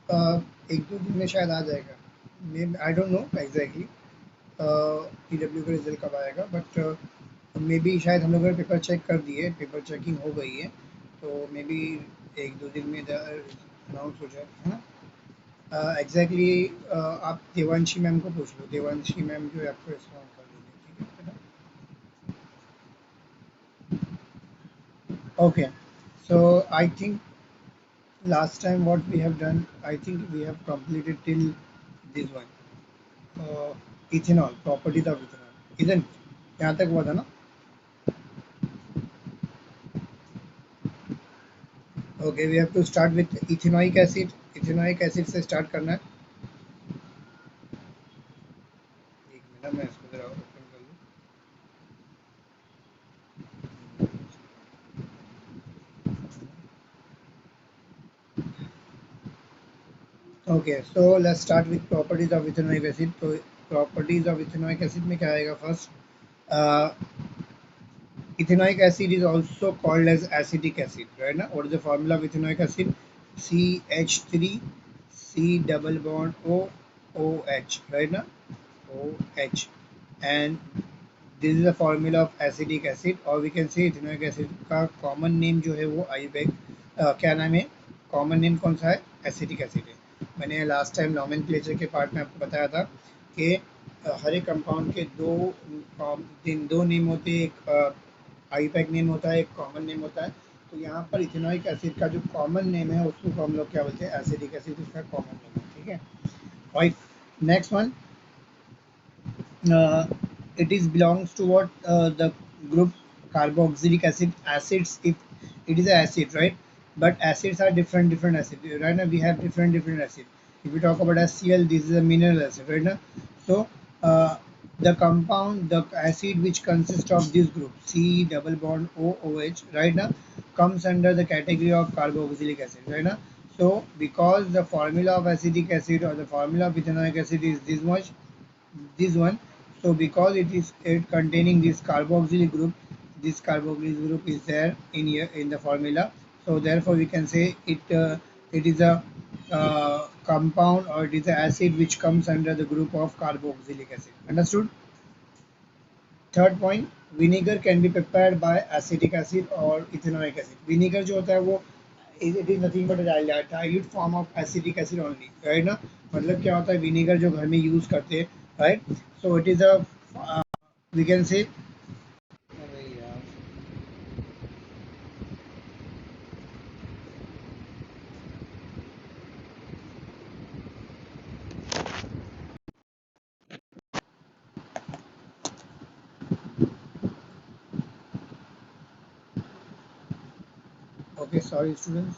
एक दो दिन में शायद आ जाएगा। May I don't know exactly PW का रिजल्ट कब आएगा, बट मे बी शायद हम लोगों ने पेपर चेक कर दिए, पेपर चेकिंग हो गई है, तो मे बी एक दो दिन में अनाउंस हो जाए, है ना। एग्जैक्टली आप देवांशी मैम को पूछ लो, देवांशी मैम जो है आपको रिस्पॉन्ड कर देंगे, ठीक है ना। Okay, so I think last time what we have done, I think we have completed till this one, ethanol, properties of ethanol, isn't it? यहाँ तक हुआ था ना। Okay, we have to start with ethanoic acid, ethanoic acid से start करना है। एक minute, मैं इसको जरा ओपन कर लूँ। Okay, so let's start with properties of ethanoic acid. तो प्रॉपर्टीज ऑफ इथेनोइक एसिड में क्या आएगा first, ethanoic acid is also called as acetic acid, right? Now, what is the formula of ethanoic acid? CH3 C double bond O OH, right? Now, OH, and this is the formula of acetic acid, or we can say ethanoic acid का common name जो है वो आयुर्वेद, क्या नाम है, common name कौन सा है, एसिटिक एसिड है। मैंने लास्ट टाइम नॉमेनक्लेचर के पार्ट में आपको बताया था कि हर एक कंपाउंड के दो नेम होते हैं, एक आईपैक नेम होता है, एक कॉमन नेम होता है। तो यहाँ पर इथेनॉइक एसिड का जो कॉमन नेम है उसको हम लोग क्या बोलते हैं, एसिडिक एसिड, उसका कॉमन नेम है, ठीक है। Right, next one, it is belongs to what, the group carboxylic acids, if it is an acid, right? But acids are different acids, right? Now we have different acids. If we talk about HCl, this is a mineral acid, right? Now, so the compound, the acid which consists of this group C double bond OOH, right? Now comes under the category of carboxylic acid, right? Now, so because the formula of acetic acid or the formula of ethanoic acid is this one, so because it containing this carboxylic group, this carboxylic group is there in here in the formula, so therefore we can say it is a compound, or it is an acid which comes under the group of carboxylic acid. Understood? Third point, vinegar can be prepared by acetic acid और ethanoic acid. Vinegar जो होता है वो it is nothing but dilute form of acetic acid only, right ना। मतलब क्या होता है, विनेगर जो घर में यूज करते हैं, right, so it is a, we can say, okay sorry students,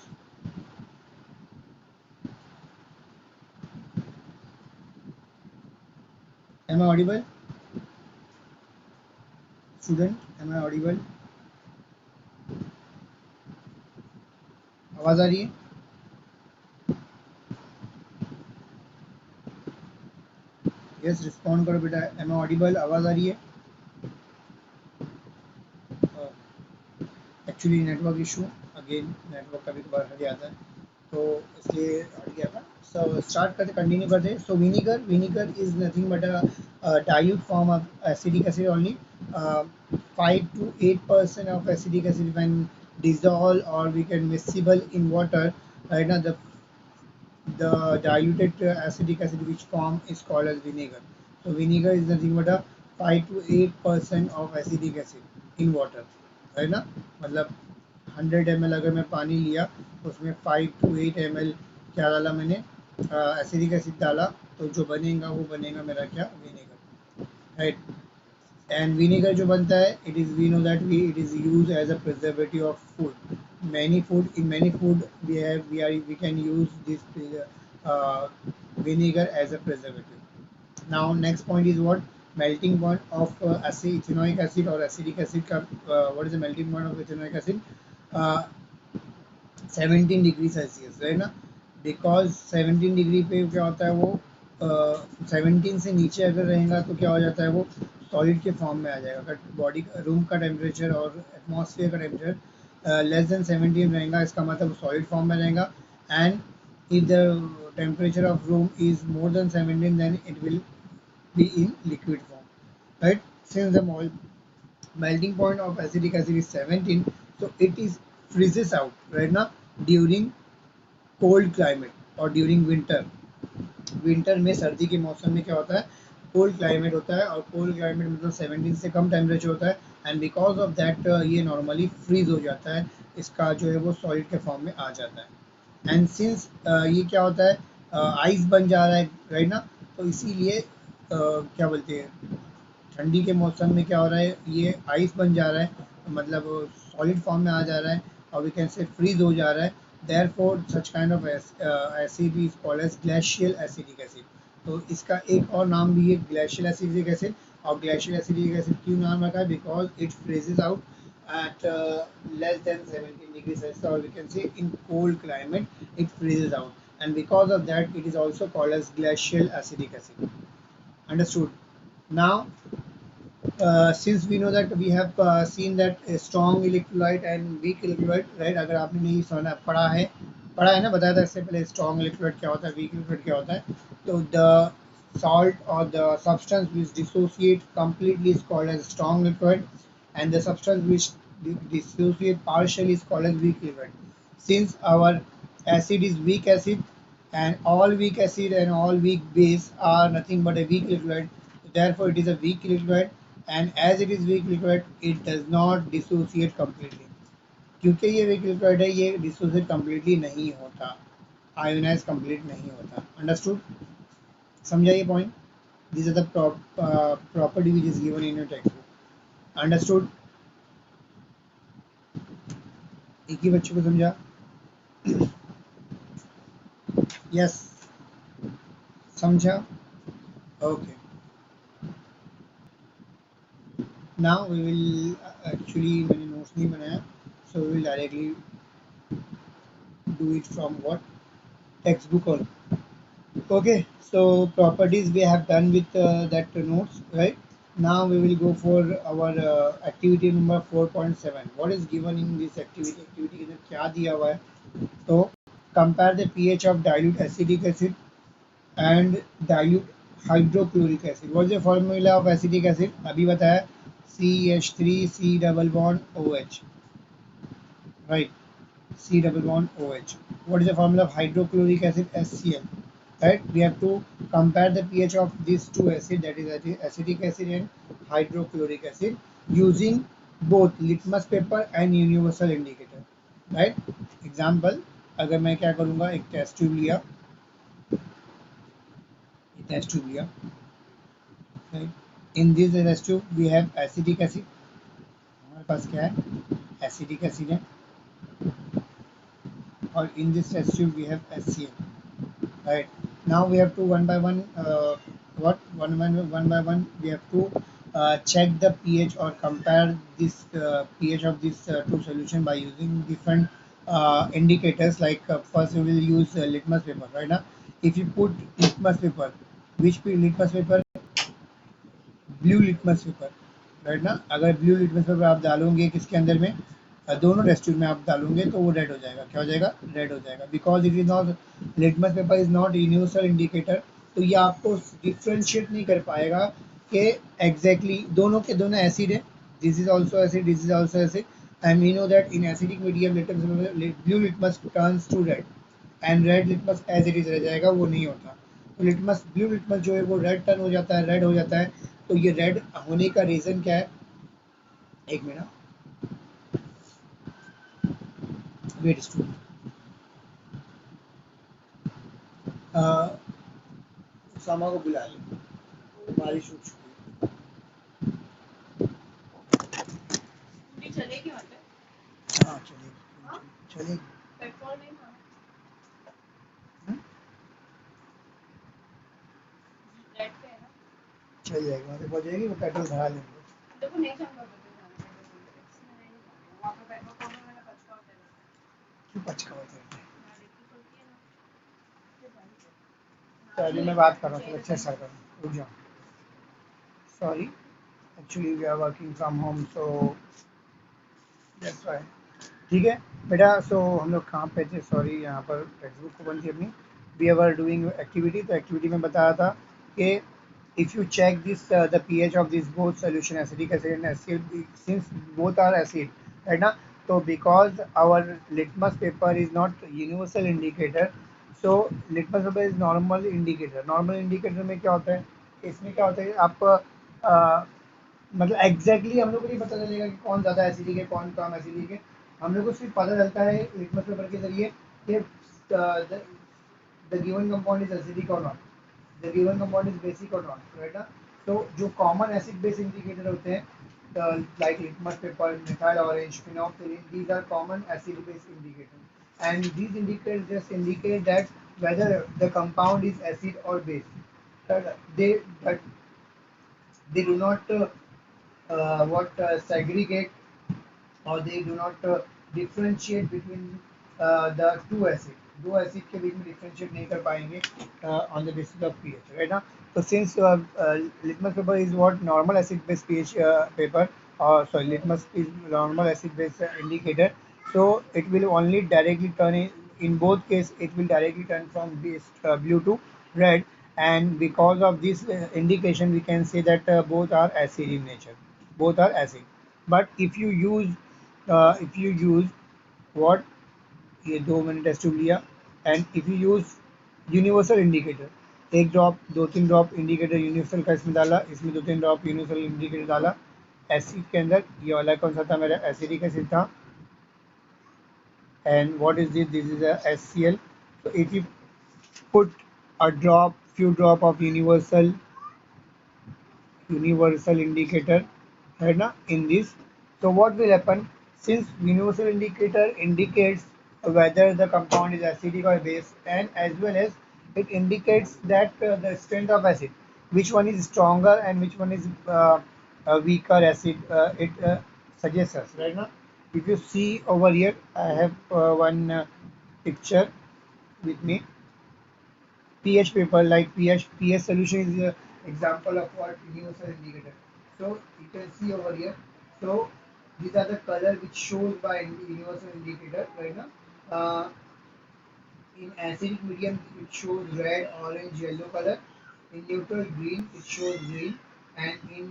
am I audible, student am I audible, आवाज आ रही है? यस, रिस्पॉन्ड करो बेटा, एम आई ऑडिबल, आवाज आ रही है? Actually network issue, again network कभी कभार हट जाता है, तो इसलिए हट गया था। सो स्टार्ट करते, कंटिन्यू करते। So vinegar, vinegar is nothing but a dilute form of acetic acid only. 5 to 8% of acidic acid when dissolved, or we can miscible in water, right? Now the diluted acidic acid which form is called as vinegar. So vinegar is nothing but a 5 to 8% of acidic acid in water, है ना। मतलब 100 ml अगर मैं पानी लिया, उसमें 5 to 8 ml क्या डाला मैंने, एसिडिक एसिड डाला, तो जो बनेगा वो बनेगा मेरा क्या, विनेगर, राइट। एंड विनेगर जो बनता है, it is, we know that we it is use as a preservative of food. many food, in many food we can use this vinegar as a preservative. Now next point is what, melting point of ethanoic acid or acidic acid का, what is the melting point of ethanoic acid? uh, 17 degree Celsius, है ना। Because 17 degree पे क्या होता है वो, 17 से नीचे अगर रहेगा तो क्या हो जाता है वो, सॉलिड के फॉर्म में आ जाएगा। अगर बॉडी रूम का टेम्परेचर और एटमॉस्फेयर का टेम्परेचर लेस देन 17 रहेगा, इसका मतलब सॉलिड फॉर्म में रहेगा। And if the temperature of room is more than 17, then it will be in liquid form, right? Since the melting point of acetic acid is 17, so it is freezes out right now during cold climate or during winter. Winter में सर्दी के मौसम में क्या होता है, cold climate होता है, और कोल्ड क्लाइमेट मतलब 17 से कम टेम्परेचर होता है, एंड बिकॉज ऑफ दैट ये नॉर्मली फ्रीज हो जाता है, इसका जो है वो सॉलिड के फॉर्म में आ जाता है। एंड सिंस ये क्या होता है, आइस बन जा रहा है राइट ना, तो इसीलिए क्या बोलते हैं, ठंडी के मौसम में क्या हो रहा है, ये आइस बन जा रहा है, मतलब सॉलिड फॉर्म में आ जा रहा है, और वी कैन से फ्रीज हो जा रहा है। Therefore such kind of acid is called as glacial acidic acid. तो इसका एक और नाम भी है ग्लेशियल एसिडिक एसिड। और ग्लेशियल एसिडिक एसिड क्यों नाम रखा है, because it freezes out at less than 17 degrees Celsius, or we can say in cold climate it freezes out, and because of that it is also called as glacial acidic acid. Understood? Now since we know that we have seen that a strong electrolyte and weak electrolyte, right? अगर आपने नहीं सुना पढ़ा है ना, बताया था इससे पहले strong electrolyte क्या होता है, weak electrolyte क्या होता है। तो the salt or the substance which dissociate completely is called as strong electrolyte, and the substance which dissociate partially is called as weak electrolyte. Since our acid is weak acid, and all weak acid and all weak base are nothing but a weak electrolyte, therefore it is a weak electrolyte, and as it is weak electrolyte it does not dissociate completely। क्योंकि ये weak electrolyte है, ये dissociate completely नहीं होता, ionise complete नहीं होता। Understood? समझा ये point? This is the property which is given in your text book. Understood? एक ही बच्चे को समझा? यस, समझा? Okay, now we will actually मैंने नोट्स नहीं बनाया, so we will directly do it from what textbook only। Okay, so properties we have done with that notes, right? Now we will go for our activity number 4.7। what is given in this activity के अंदर क्या दिया हुआ है, तो compare the pH of dilute acetic acid and dilute hydrochloric acid। what is the formula of acetic acid? अभी बताया, CH3 C double bond OH, right? C double bond OH। what is the formula of hydrochloric acid? HCl, right? We have to compare the pH of these two acids, that is acetic acid and hydrochloric acid, using both litmus paper and universal indicator, right? Example, अगर मैं क्या करूँगा, एक test tube लिया, right? in this test tube we have acetic acid, हमारे पास क्या है, acidic acid है, और in this test tube we have HCl, right? Now we have to one by one we have to check the pH or compare this pH of this two solution by using different indicators, like first we will use litmus paper, right? Now if you put litmus paper, litmus paper, blue litmus paper, right ना, अगर blue litmus paper आप डालोगे किसके अंदर में, दोनों test tube में आप डालोगे, तो वो रेड हो जाएगा। क्या हो जाएगा? रेड हो जाएगा, because it is not, litmus paper is not universal indicator. तो ये आपको डिफ्रेंशिएट नहीं कर पाएगा कि एग्जैक्टली दोनों के दोनों एसिड है, this is also acid, this is also acid, and we know that in acidic medium blue litmus turns to red, and red litmus as it is रह जाएगा, वो नहीं होता। तो लिटमस, ब्लू लिटमस जो है वो रेड टर्न हो जाता है, रेड हो जाता है। तो ये रेड होने का रीजन क्या है, एक मिनट, वेट स्टूडेंट, उसामा को बुला ले, बारिश हो चुकी है। चलेगी मतलब? हाँ चलेगी, चलेगी। पेट्रोल नहीं था, रेड पे है ना, चल जाएगी, वहाँ पे पहुँच जाएगी, वो पेट्रोल भरा लेंगे। देखो नहीं चल रहा, वहाँ पे पेट्रोल पंप में मैंने पचका होता है। क्यों पचका होता है? तो अभी मैं बात कर रहा हूँ, अच्छे सर कर, रुक जाओ, sorry, actually we are working from home, so that's why. ठीक है बेटा, सो हम लोग कहाँ पे थे, सॉरी, यहाँ पर टेक्स्ट बुक को बंद की अपनी। we were doing activity, तो activity में बताया था कि if you check this the pH of these both solution acidic acid and HCl, since both are acid, right ना, तो because our litmus paper is not universal indicator, so litmus paper is normal indicator. Normal indicator में क्या होता है, इसमें क्या होता है, आप मतलब एग्जैक्टली हम लोग को नहीं पता चलेगा कि कौन ज़्यादा एसिडिक है कौन कम एसिडिक है, हम लोग को सिर्फ पता चलता है लिटमस पेपर के जरिए कि the given compound is acidic और not, the given compound is basic और नॉट, राइट ना। तो जो कॉमन एसिड बेस इंडिकेटर होते हैं, like litmus paper, methyl orange, phenolphthalein, these are common acid base indicators, and these indicators just indicate that whether the compound is acid or base. But they do not segregate, or they do not differentiate between the two acid, दो acid के बीच में differentiate नहीं कर पाएंगे on the basis of pH, right ना। तो since litmus paper is what normal acid base pH paper, or sorry, litmus is normal acid base indicator, so it will only directly turn in both case it will directly turn from this blue to red, and because of this indication we can say that both are acid in nature, both are acid. But if you use what, ये 2 मैंने test tube लिया, and if you use universal indicator, एक drop 2-3 drop indicator universal का इसमें डाला, इसमें 2-3 drop universal indicator डाला acid के अंदर, ये वाला कौन सा था, मेरा एसिडिक एसिड था, and what is this is a HCl. So if you put a few drop of universal indicator, right na, in this, so what will happen, since universal indicator indicates whether the compound is acidic or base, and as well as it indicates that the strength of acid, which one is stronger and which one is a weaker acid, it suggests us, right now. If you see over here, I have one picture with me, pH paper, like pH solution is an example of what universal indicator. So you can see over here. So these are the color which shows by universal indicator, right now. In acidic medium it shows red, orange, yellow color. In neutral green it shows green, and in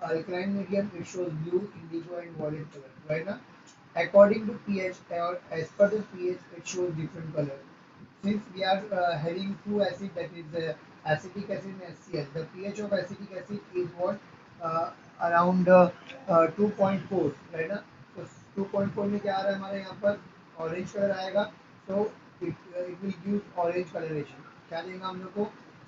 alkaline medium it shows blue, indigo, and violet color, right now. According to pH, or as per the pH, it shows different color. Since we are having two acid, that is acetic acid and HCl, the pH of acetic acid is what, around 2.4, right ना। तो 2.4 में क्या आ रहा है हमारे यहाँ पर, orange colour आएगा, तो it will give orange colouration. क्या देगा हम लोग को,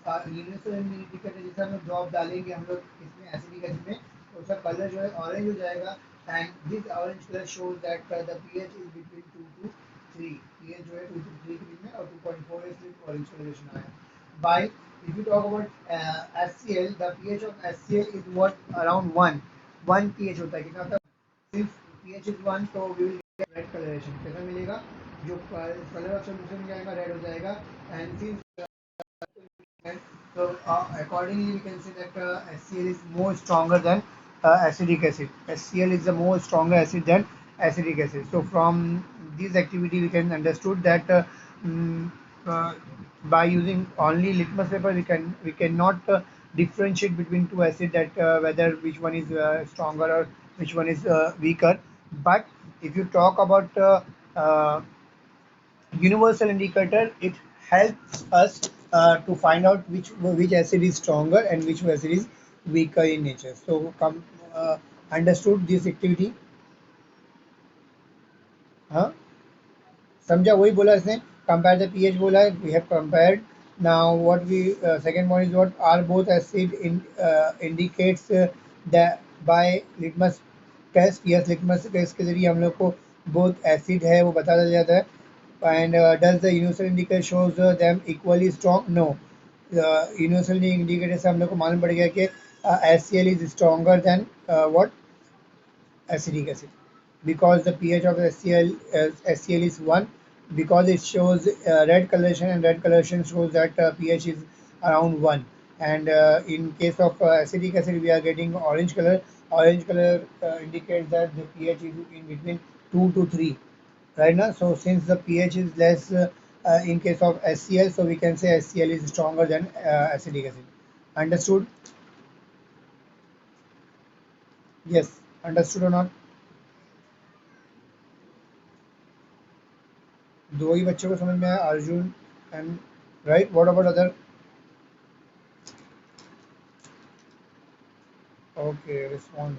यूनिवर्सल इंडिकेटर जैसे हम लोग ड्रॉप डालेंगे हम लोग इसमें एसिडिक एसिड में, तो उसका कलर जो है ऑरेंज हो जाएगा, and this orange colour shows that the pH is between 2 to 3, pH जो है 2 to 3 के बीच में, और 2.4 इसलिए ऑरेंज कलरेशन आया। By if you talk about HCl, the pH of HCl is what, around 1 pH होता है, कितना होता है, since pH is 1, so we will get red coloration, कैसा मिलेगा, जो कलर ऑफ सॉल्यूशन में जाएगा रेड हो जाएगा, and since so accordingly we can say that HCl is more stronger than acetic acid. HCl is the more stronger acid than acetic acid. So from this activity we can understood that mm, uh, by using only litmus paper we cannot differentiate between two acids, that whether which one is stronger or which one is weaker. But if you talk about universal indicator, it helps us to find out which acid is stronger and which acid is weaker in nature. So come understood this activity, हाँ समझा, वही बोला इसने, compare the pH बोला है, we have compared. Now what we second point is what are both acid indicates the by litmus test. Yes, litmus test के जरिए हम लोग को बोथ एसिड है वो बता दिया जाता है. And does the universal indicator shows them equally strong? No. Universal indicator से हम लोग को मालूम पड़ गया कि HCl is stronger than what, acetic acid, because the pH of HCl is 1, because it shows red coloration, and red coloration shows that pH is around 1, and in case of acetic acid we are getting orange color. Orange color indicates that the pH is in between 2 to 3, right now. So since the pH is less, in case of HCl, so we can say HCl is stronger than acetic acid. Understood? Yes, understood or not? दो ही बच्चों को समझ में आया, Arjun and right. What about other? Okay, respond.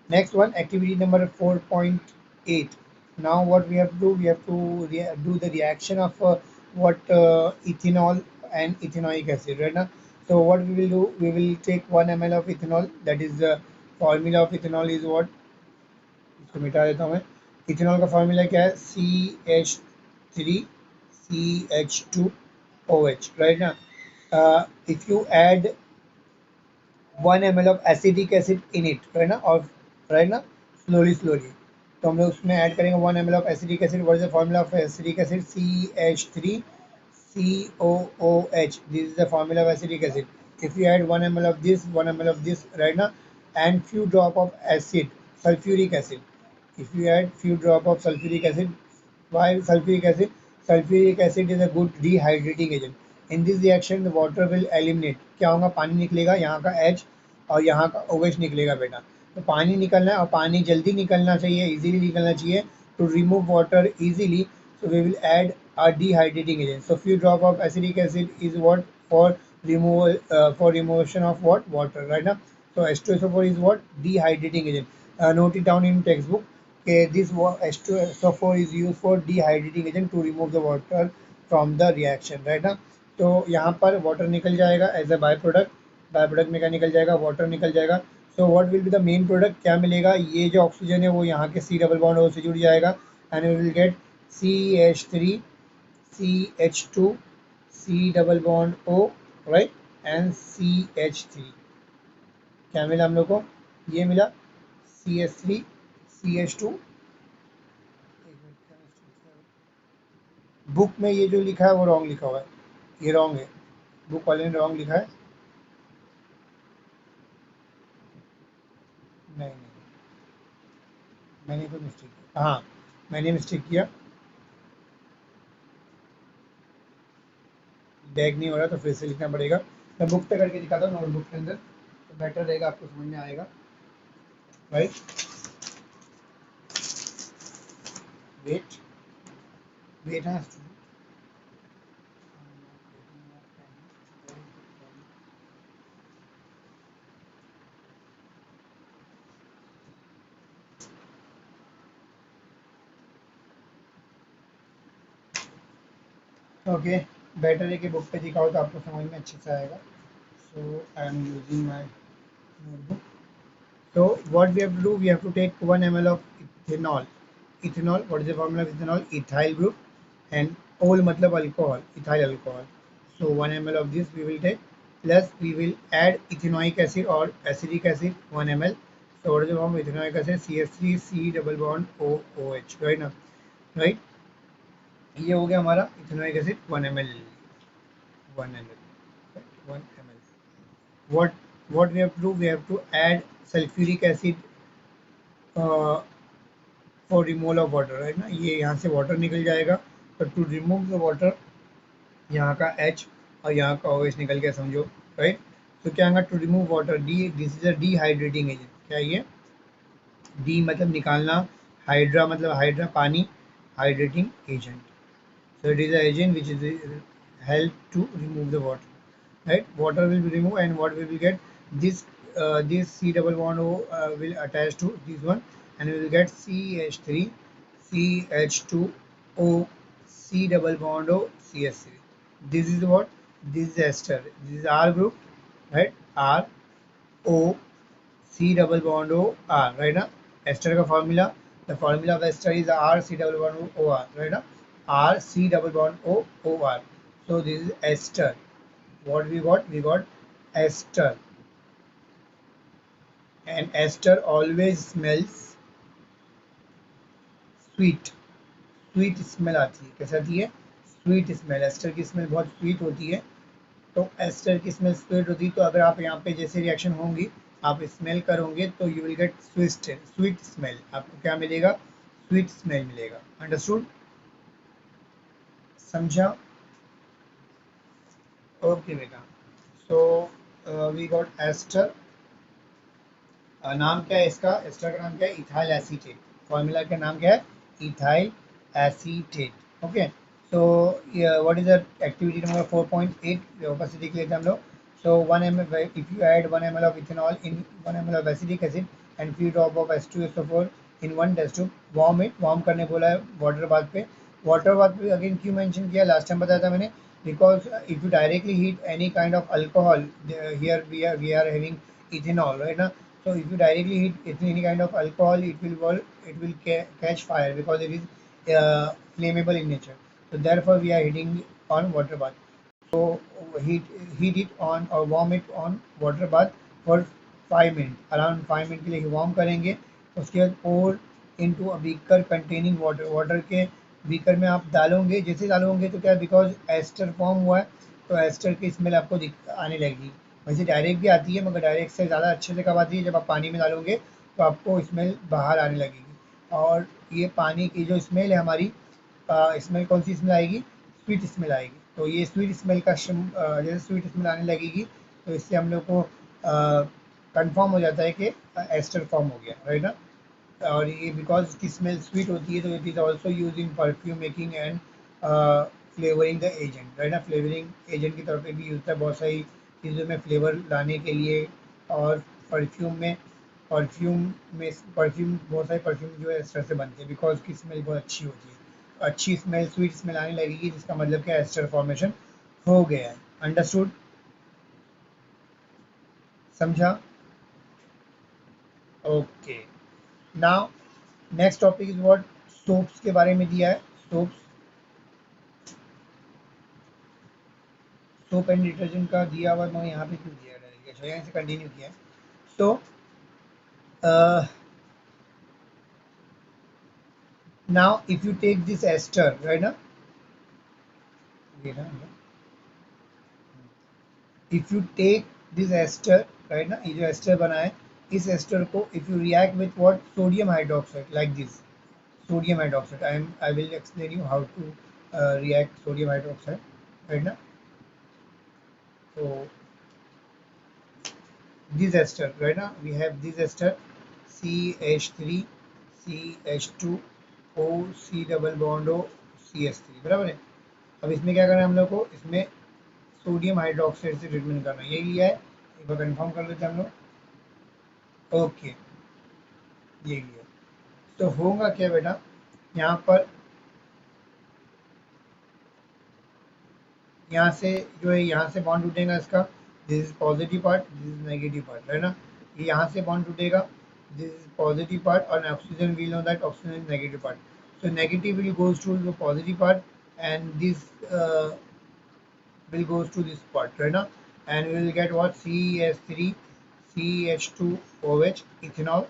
Next one, activity number 4.8. Now what we have to do, we have to do the reaction of what ethanol and ethanoic acid, right now. So what we will do, we will take 1 ml of ethanol. That is the formula of ethanol is what? इसको मिटा देता हूँ मैं. Ethanol का formula क्या है? CH3 CH2OH, right now. If you add 1 ml of acetic acid in it, right ना, और right ना, slowly तो हम लोग उसमें ऐड करेंगे 1 ml of acetic acid. What is the formula of acetic acid? CH3 COOH. This is the formula of acetic acid. If you add 1 ml of this, 1 ml of this, right now, and few drop of acid, sulfuric acid. If you add few drop of sulfuric acid, why sulfuric acid? Sulfuric acid is a good dehydrating agent. In this reaction, the water will eliminate. क्या होगा? पानी निकलेगा, यहाँ का H और यहाँ का OH निकलेगा बेटा. तो पानी निकलना है और पानी जल्दी निकलना चाहिए, इजीली निकलना चाहिए. To remove water easily, so we will add a dehydrating agent. So few drop of acetic acid is what? For removal, for remotion of what? Water, right now. So H2SO4 is what? Dehydrating agent. Note it down in textbook. Okay, this H2SO4 is used for dehydrating agent to remove the water from the reaction, right now. तो यहाँ पर water निकल जाएगा as a by product. By product में क्या निकल जाएगा? Water निकल जाएगा. So what will be the main product? क्या मिलेगा? ये जो ऑक्सीजन है वो यहाँ के C डबल बॉन्ड O से जुड़ जाएगा and we will get CH3 CH2 C double bond O, right, and CH3. क्या मिला हम लोग को? ये मिला CH3 CH2. बुक में ये जो लिखा है वो रॉन्ग लिखा हुआ है, ये रॉन्ग है, बुक वाले ने रॉन्ग लिखा है. नहीं नहीं, मैंने कोई मिस्टेक किया. हाँ, मैंने मिस्टेक किया. बैग नहीं हो रहा तो फिर से लिखना पड़ेगा. मैं बुक पे करके दिखाता हूँ नोटबुक के अंदर, तो बेटर रहेगा, आपको समझ में आएगा, राइट. वेट वेट हाँ. ओके, बेटर है कि बुक पे दिखाओ तो आपको समझ में अच्छे से आएगा. So I am using my notebook. So what we have to do, we have to take 1 ml of ethanol. Ethanol, what is the formula of ethanol? Ethyl group, and ol matlab alcohol, ethyl alcohol. So 1 ml of this we will take, plus we will add ethanoic acid or acetic acid 1 ml. So what is the form of ethanoic acid? CH3 C double bond OOH, right now, right. ये हो गया हमारा ethanoic acid 1 ml. 1 ml, 1 ml. What we have to do, we have to add sulfuric acid for removal of water, right ना. ये यहाँ से water निकल जाएगा, पर टू रिमूव द वाटर यहाँ का H और यहाँ का OH निकल गया, समझो, राइट. तो क्या होगा? To remove water, de, this is a dehydrating agent. क्या ये? डी मतलब निकालना, हाइड्रा मतलब हाइड्रा पानी, hydrating agent. So it is an agent which is help to remove the water, right. Water will be removed, and what we will get? This this C double bond O will attach to this one, and we will get CH3 CH2O C double bond O CH3. This is what? This is ester. This is R group, right. R O C double bond O R, right now. Ester का formula, the formula of ester is R C double bond O R, right now. R C double bond O O R. So this is ester. What we got? We got ester. And ester always smells sweet. Sweet smell आती है. कैसे आती है? Sweet smell. Ester की smell बहुत sweet होती है. तो एस्टर की स्मेल स्वीट होती है, तो अगर आप यहाँ पे जैसे रिएक्शन होंगी, आप स्मेल करोगे तो you will get sweet smell. आपको क्या मिलेगा? स्वीट स्मेल मिलेगा. अंडरस्टूड? समझा? ओके बेटा, सो वी गॉट एस्टर। नाम क्या है इसका? एस्टर का नाम क्या है? Ethyl acetate. फॉर्मूला का नाम क्या है? Ethyl acetate. Okay, so what is the activity number 4.8? वापस से देख लेते हैं हम लोग। सो 1 ml, if you add 1 ml of ethanol in 1 ml of acetic acid and few drop of H2SO4 in one test tube, warm it. Warm करने बोला है वाटर बाथ पे। वाटर बाथ पे अगेन क्यों मेंशन किया? लास्ट टाइम बताया था मैंने, because if you directly heat any kind of alcohol, here we are having ethanol, right now. So if you directly heat any kind of alcohol, it will catch fire because it is flammable in nature. So therefore we are heating on water bath. So heat it on or warm it on water bath for 5 minutes, around 5 minute के लिए warm करेंगे। उसके बाद pour into a beaker containing water, water के beaker में आप डालोगे। जैसे डालोगे तो क्या, बिकॉज एस्टर फॉर्म हुआ है तो एस्टर की स्मेल आपको आने लगेगी। वैसे डायरेक्ट भी आती है, मगर डायरेक्ट से ज़्यादा अच्छे से कब आती है? जब आप पानी में डालोगे तो आपको स्मेल बाहर आने लगेगी। और ये पानी की जो स्मेल है हमारी, स्मेल कौन सी स्मेल आएगी? स्वीट स्मेल आएगी। तो ये स्वीट स्मेल का जैसे स्वीट स्मेल आने लगेगी तो इससे हम लोग को कंफर्म हो जाता है कि एस्टर फॉर्म हो गया, राइट ना। और ये बिकॉज इसकी स्मेल स्वीट होती है तो it is also use in perfume making and flavouring the agent, right ना। फ्लेवरिंग एजेंट की तौर पे भी यूज होता है बहुत सारी चीज़ों में फ्लेवर लाने के लिए। और परफ्यूम में परफ्यूम बहुत सारे परफ्यूम जो है एस्टर से बनते हैं बिकॉज उसकी स्मेल बहुत अच्छी होती है। अच्छी स्मेल, स्वीट स्मेल आने लगेगी जिसका मतलब क्या, एस्टर फॉर्मेशन हो गया है। अंडरस्टूड? समझा? Okay, now next topic is what? Soaps के बारे में दिया है। सोप्स, सोप एंड डिटर्जेंट का दिया हुआ, मैंने यहाँ पे क्यों दिया है डायरेक्टली? अच्छा, यहाँ से कंटिन्यू किया है। So now if you take this ester, right ना, ये ना, if you take this ester, right ना, ये जो एस्टर बना है, इस एस्टर को if you react with what? Sodium hydroxide, like this sodium hydroxide. I will explain you how to react sodium hydroxide, right now. So this ester, right now we have this ester CH3 CH2O C double bond O CH3, बराबर है। अब इसमें क्या करना है हम लोग को? इसमें सोडियम हाइड्रोक्साइड से ट्रीटमेंट करना है, यही लिया है। एक बार कंफर्म कर लेते हैं हम लोग। ओके, ये लिया। तो होगा क्या बेटा, यहाँ पर यहाँ से जो है, यहाँ से बॉन्ड टूटेगा इसका। This is positive part, this is negative part, है ना। ये यहाँ से बॉन्ड टूटेगा, दिस इज पॉजिटिव पार्ट, और oxygen will know that oxygen is negative part. So negative will goes to the positive part and this will goes to this part, right now. And we will get what? CH3 CH2OH, ethanol,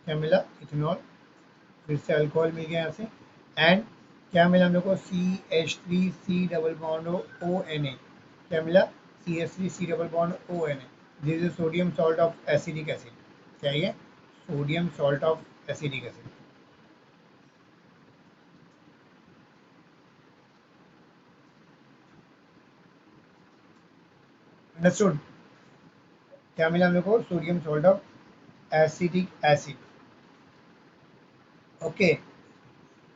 क्या मिला? ethanol, फिर से alcohol मिल गया यहाँ से। And क्या मिला हम लोग को? CH3 C double bond O N A, क्या मिला? CH3 C double bond O N A। This is sodium salt of acetic acid. क्या ये? Sodium salt of acetic acid. Understood? क्या मिला हम लोग को? Sodium salt of acetic acid. Okay,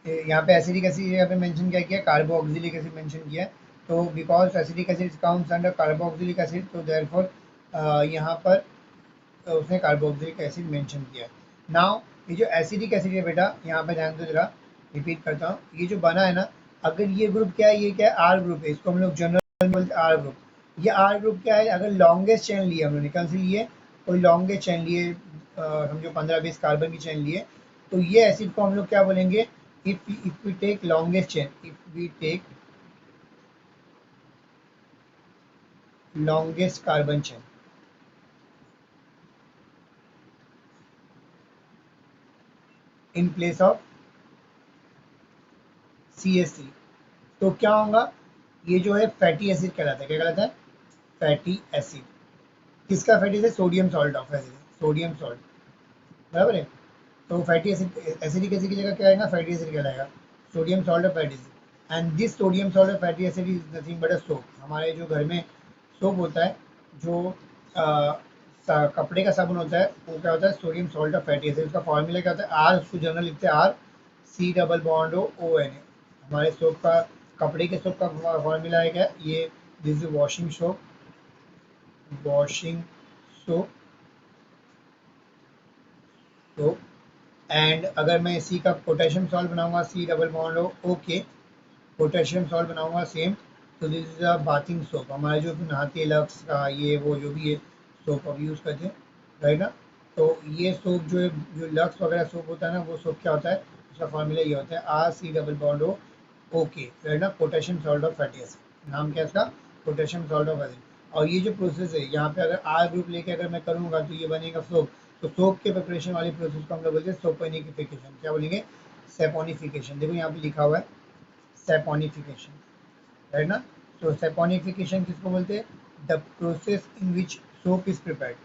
यहाँ पे एसिडिक एसिड जगह पे मेंशन क्या किया? कार्बोक्सिलिक एसिड मेंशन किया है। तो because acidic acid counts under carboxylic acid, तो देयरफॉर यहाँ पर उसने कार्बोक्सिलिक एसिड मेंशन किया। नाउ ये जो एसिडिक एसिड है बेटा, यहाँ पे ध्यान दो जरा, रिपीट करता हूँ। ये जो बना है ना, अगर ये ग्रुप क्या है? ये क्या है? आर ग्रुप है। इसको हम लोग जनरल में बोलते हैं आर ग्रुप। ये आर ग्रुप क्या है? अगर लॉन्गेस्ट चेन लिए हम लोग, निकल से लिए, कोई लॉन्गेस्ट चेन लिए, समझो 15-20 कार्बन की चेन लिए, तो ये एसिड को हम लोग क्या बोलेंगे? if we take longest chain, if we take longest carbon chain in place of CH3, तो क्या होगा? ये जो है फैटी एसिड कहलाता है। क्या कहलाता है? Fatty acid. किसका fatty acid? Sodium salt of acid, sodium salt, बराबर है। तो फैटी एसिड, एसिडिक एसिड की जगह क्या आएगा? फैटी एसिड कहलाएगा, sodium salt of fatty acid. And this sodium salt of fatty acid is nothing but a soap. हमारे जो घर में सोप होता है, जो कपड़े का साबुन होता है, वो क्या होता है, sodium salt of fatty acid. उसका फॉर्मूला क्या होता है, आर, उसको जनरल लिखते हैं R C double bond O N A. हमारे सोप का, कपड़े के सोप का फॉर्मूला है क्या, ये, this is washing soap, washing soap, soap. And अगर मैं इसी का पोटेशियम सॉल्ट बनाऊंगा, सी डबल बॉन्ड ओ के, पोटेशियम सॉल्ट बनाऊंगा सेम, तो this is a bathing soap. हमारे जो नहाते हैं लक्स का, ये वो जो भी है सोप अब यूज़ करते हैं, राइट ना. तो ये सोप जो है, जो लक्स वगैरह सोप होता है ना, वो सोप क्या होता है, उसका फॉर्मूला ये होता है R C double bond O okay, right ना, potassium salt of fatty acid. नाम क्या है इसका, पोटेशियम सॉल्ट ऑफ एसिड. और ये जो प्रोसेस है यहाँ पे, अगर आर ग्रुप लेके अगर मैं करूँगा तो ये बनेगा सोप. तो सोप के प्रिपरेशन वाली प्रोसेस को हम लोग बोलते हैं सोपोनिफिकेशन. क्या बोलेंगे, सेपोनिफिकेशन. देखो यहाँ पे लिखा हुआ है सेपोनिफिकेशन, राइट ना. तो सेपोनिफिकेशन किसको बोलते हैं, the process in which soap is prepared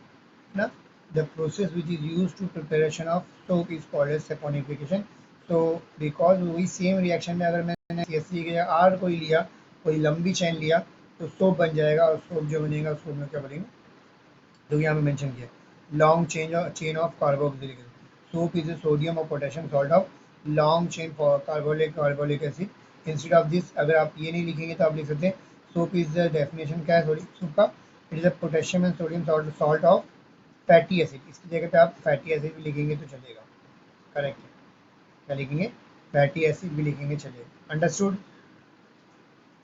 ना. The process which is use to preparation of soap is called as saponification. तो बिकॉज वही सेम रिएक्शन में अगर मैंने CH3 की जगह R कोई लिया, कोई लंबी चेन लिया, तो सोप बन जाएगा. और सोप जो बनेगा सोप में क्या बनेगा, जो यहाँ पे मेंशन किया, long chain of carboxylic acid. Soap is a sodium और potassium salt of long chain for carbolic acid. Instead of this, अगर आप ये नहीं लिखेंगे तो आप लिख सकते हैं सोप इज द डेफिनेशन क्या है, सॉरी, सोप का, it is a potassium and sodium salt of fatty acid. इसकी जगह पे आप फैटी एसिड भी लिखेंगे तो चलेगा, करेक्ट है. क्या लिखेंगे, फैटी एसिड भी लिखेंगे, चलेगा. अंडरस्टूड.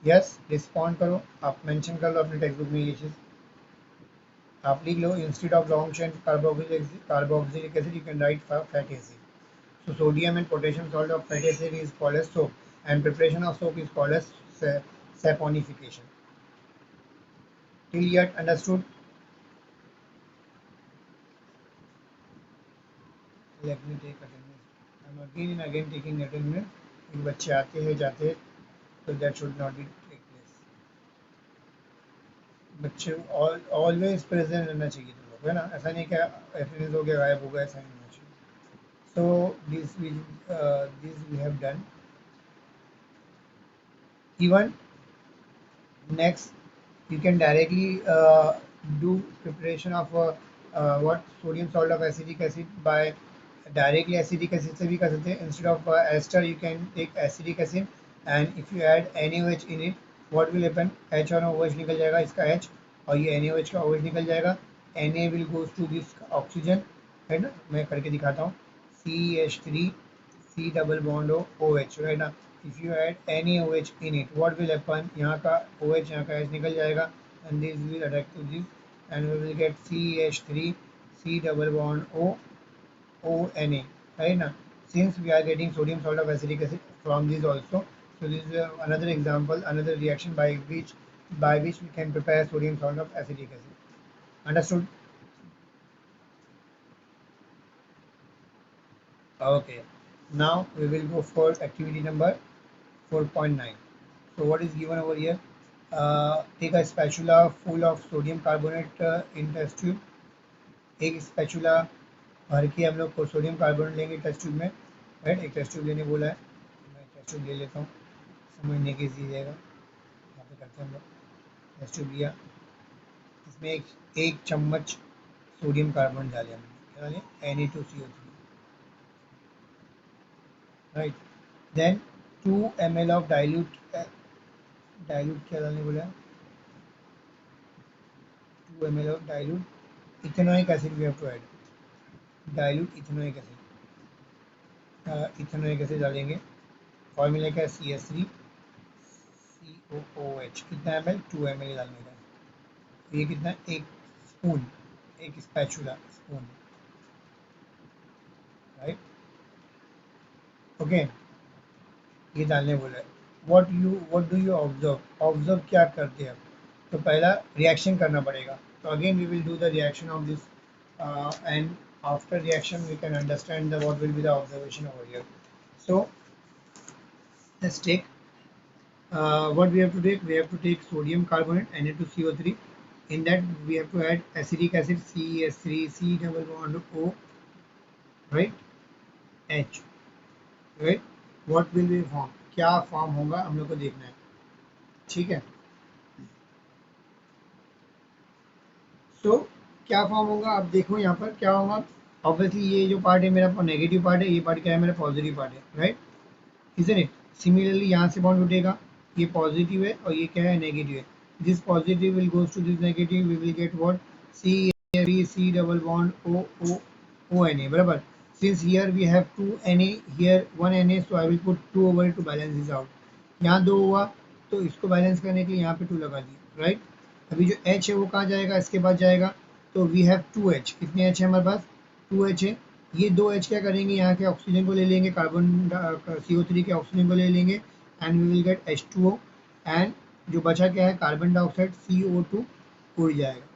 यस, रिस्पॉन्ड करो, आप मेंशन कर लो अपने टेक्स्ट बुक में ये चीज़. आप लिख लो, instead of long chain carboxylic acid you can write fatty acid. So sodium and potassium salt of fatty acid is called as soap, and preparation of soap is called as saponification. Till yet understood? Let me take attendance. I'm again and again taking attendance. if बच्चे आते हैं जाते हैं, तो that should not be take place. बच्चे always present रहना चाहिए तुम लोग, है ना. ऐसा नहीं क्या अटेंडेंस हो गया गायब हो गया, ऐसा नहीं होना चाहिए. So this we have done. Even next, you can directly do preparation of what sodium salt of acetic acid by directly acetic acid से भी कर सकते हैं. Instead of ester you can take acetic acid, and if you add NaOH in it, what will happen, H और OH निकल जाएगा, इसका H और ये NaOH का OH निकल जाएगा. Na will goes to this oxygen, है ना. मैं करके दिखाता हूँ, CH3 C double bond OH, right ना. if you add NaOH in it, what will happen, यहाँ का OH यहाँ का H निकल जाएगा, and this will attract to this, and we will get CH3 C double bond ONA, right now. Since we are getting sodium salt of acetic acid from this also, so this is another example, another reaction by which we can prepare sodium salt of acetic acid. Understood? Okay. Now we will go for activity number 4.9. So what is given over here? Take a spatula full of sodium carbonate in test tube. एक spatula भर के हम लोग को sodium carbonate लेंगे test tube में, right. एक test tube लेने बोला है, मैं टेस्ट ट्यूब ले लेता हूँ, समझने के इजी रहेगा. यहाँ पे करते हैं हम लोग. टेस्ट ट्यूब लिया, इसमें एक चम्मच सोडियम कार्बोनेट डाले हमने, क्या डाले, Na2CO3, right. Then 2 ml of dilute क्या डालने बोला है, 2 ml of dilute ethanoic acid we have to add. Dilute ethanoic acid, ethanoic acid डालेंगे. फॉर्मूला क्या है, CH3COOH. कितना ml, 2 ml डालने का. तो ये कितना, एक स्पून, एक स्पैचुला स्पून, राइट. ओके, ये डालने बोला है. व्हाट डू यू ऑब्जर्व क्या करते हैं. तो पहला रिएक्शन करना पड़ेगा. तो again we will do the reaction of this, and after reaction we can understand what will be the observation over here. So let's take, what we have to take, we have to take sodium carbonate Na2CO3. In that we have to add acetic acid CH3 C double bond O, right, H, right. what will we form, क्या form होगा हम लोग को देखना है, ठीक है। सो क्या फॉर्म होगा आप देखो यहाँ पर क्या होगा। ऑब्वियसली ये जो पार्ट है मेरा नेगेटिव पार्ट है, ये पार्ट क्या है मेरा पॉजिटिव पार्ट है, राइट, इजंट इट। सिमिलरली यहाँ से बॉन्ड उठेगा, ये पॉजिटिव है और ये क्या है नेगेटिव है। This positive will goes to this negative, we will get what, C C double bond O O O N ए, बराबर। Since here we have to N A, here one N A, so I will put to over to balance this out. यहाँ दो हुआ तो इसको balance करने के लिए यहाँ पे टू लगा दिया, राइट। अभी जो एच है वो कहाँ जाएगा, इसके बाद जाएगा। तो वी हैव टू एच, कितने एच है हमारे पास, टू एच है। ये दो एच क्या करेंगे, यहाँ के ऑक्सीजन को ले लेंगे, कार्बन CO3 के ऑक्सीजन को ले लेंगे, and we will get H2O। And जो बचा क्या है कार्बन डाइऑक्साइड CO2 उड़ जाएगा,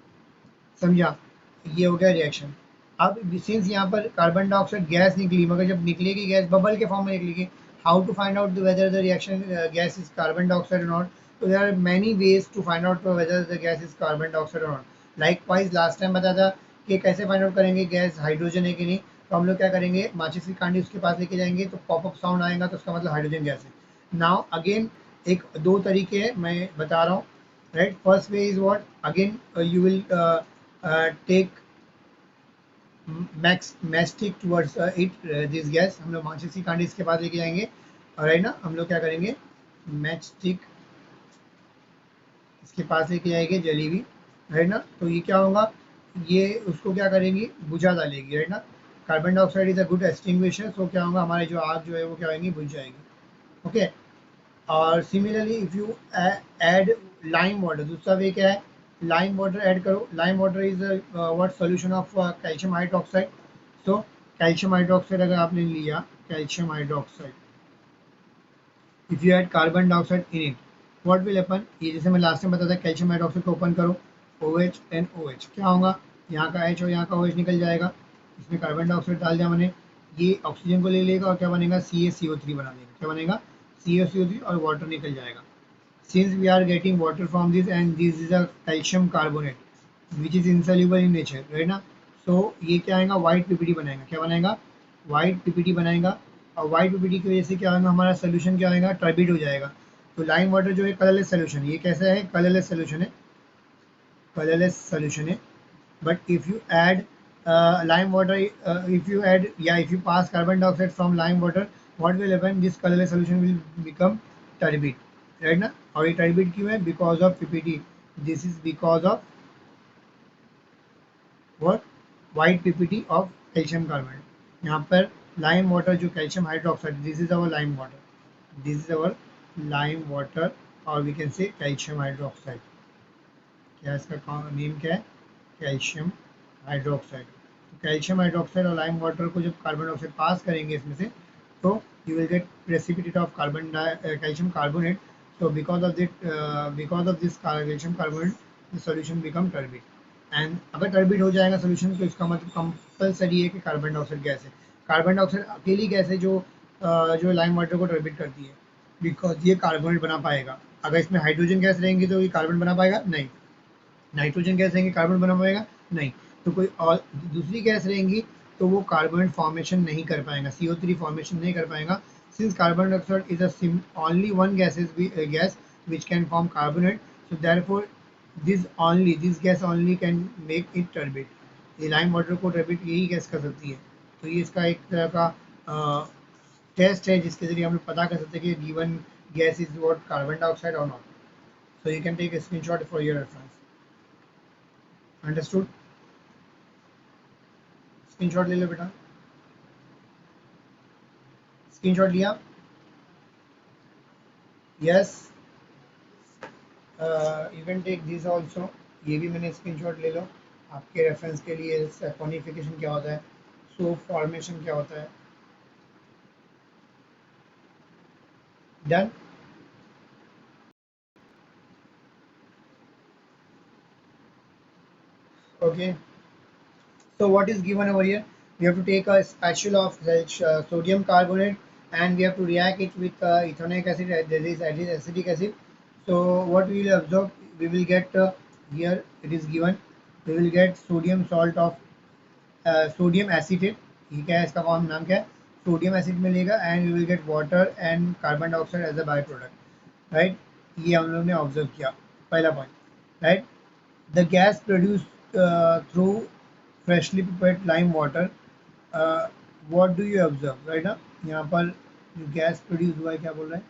समझा। ये हो गया रिएक्शन। अब सिंस यहाँ पर कार्बन डाइऑक्साइड गैस निकली, मगर जब निकलेगी गैस बबल के फॉर्म में निकलेगी, how to find out whether the reaction gas is carbon dioxide और नॉट। तो there are many ways to find out whether the gas is carbon dioxide और नॉट। लाइकवाइज लास्ट टाइम बताया था कि कैसे फाइंड आउट करेंगे gas hydrogen है कि नहीं। तो हम लोग क्या करेंगे, माचिस की कांडी उसके पास लेके जाएंगे तो पॉपअप साउंड आएगा, तो उसका मतलब हाइड्रोजन गैस है। नाउ अगेन एक दो तरीके हैं मैं बता रहा हूँ, right. First way is what, again you will take matchstick towards it this gas. हम लोग माचिस की कांडी इसके पास लेके जाएंगे, और राइट ना, हम लोग क्या करेंगे, मैच स्टिक इसके पास लेके जाएंगे जली हुई, राइट ना। तो ये क्या होगा, ये उसको क्या करेंगी, बुझा डालेगी, राइट ना। Carbon dioxide is a good extinguisher, so क्या होगा, हमारे जो आग जो है वो क्या होगी, बुझ जाएगी, ओके। और similarly if you add lime water, दूसरा वे क्या है, लाइम वाटर ऐड करो। Lime water is what solution of calcium hydroxide. So calcium hydroxide अगर आपने लिया, calcium hydroxide, if you add carbon dioxide in it, what will happen, ये जैसे मैं लास्ट में बताया था, कैल्शियम हाइड्रोक्साइड को ओपन करो, OH एंड OH, क्या होगा, यहाँ का H और यहाँ का OH निकल जाएगा। इसमें कार्बन डाइऑक्साइड डाल दिया मैंने, ये ऑक्सीजन को ले लेगा और क्या बनेगा, CaCO3 बना देगा, क्या बनेगा, CaCO3, और वाटर निकल जाएगा। Since we are getting water from this and this is a calcium carbonate which is insoluble in nature, right ना। so ये क्या आएगा, white PPT बनाएगा, क्या बनाएगा, white PPT बनाएगा। और white PPT की वजह से क्या होगा, हमारा सोल्यूशन क्या आएगा, टर्बिड हो जाएगा। तो लाइम वाटर जो है कलरलेस सोल्यूशन, ये कैसा है, कलरलेस सोल्यूशन है, कलरलेस सोल्यूशन है। But if you add lime water, if you add, yeah, if you pass carbon dioxide from lime water, what will happen, this colorless solution will become turbid, right ना। और ये turbid क्यों है, because of PPT, this is because of what, white PPT of calcium carbonate। यहाँ पर lime water जो calcium hydroxide, this is our lime water, this is our lime water, or we can say calcium hydroxide। क्या इसका name क्या है, calcium hydroxide. तो calcium hydroxide और lime water को जब कार्बन डाइऑक्साइड पास करेंगे इसमें से, तो you will get precipitate of carbon calcium carbonate. so because of this calcium carbonate the solution become turbid। And अगर टर्बिड हो जाएगा सोल्यूशन तो इसका मतलब कंपलसरी है कि कार्बन डाइऑक्साइड गैस है। कार्बन डाइऑक्साइड अकेली गैस है जो लाइम वाटर को टर्बिड करती है, बिकॉज ये कार्बोनेट बना पाएगा। अगर इसमें हाइड्रोजन गैस रहेंगी तो ये कार्बन बना पाएगा नहीं, नाइट्रोजन गैस रहेंगे कार्बन बना पाएगा नहीं, तो कोई और दूसरी गैस रहेंगी तो वो कार्बोनेट फॉर्मेशन नहीं कर पाएगा, CO3 फॉर्मेशन नहीं कर पाएगा। Since carbon dioxide is a only one gas which can form carbonate, so therefore this gas only can make it turbid। ये लाइम वाटर को टर्बिड यही गैस कर सकती है। तो ये इसका एक तरह का टेस्ट है जिसके जरिए हम लोग पता कर सकते हैं कि given gas is what, carbon dioxide और not. so you can take a screenshot for your reference। Understood, screenshot ले लो बेटा, स्क्रीनशॉट लिया, yes. You can take this also, ये भी मैंने स्क्रीनशॉट ले लो आपके रेफरेंस के लिए। सैपोनिफिकेशन क्या होता है, सोप फॉर्मेशन क्या होता है, done. Okay, so what is given over here, we have to take a spatula of sodium carbonate and we have to react it with ethanoic acid, that is acetic acid। so what we will observe, we will get here it is given, we will get sodium salt of sodium acetate. ये क्या है, इसका form नाम क्या है, sodium acid मिलेगा and we will get water and carbon dioxide as a by product, right. ये हम लोग ने ऑब्जर्व किया, पहला point, right. The gas produce through freshly prepared lime water, what do you observe, right ना। यहाँ पर जो गैस प्रोड्यूस हुआ है, क्या बोल रहा है,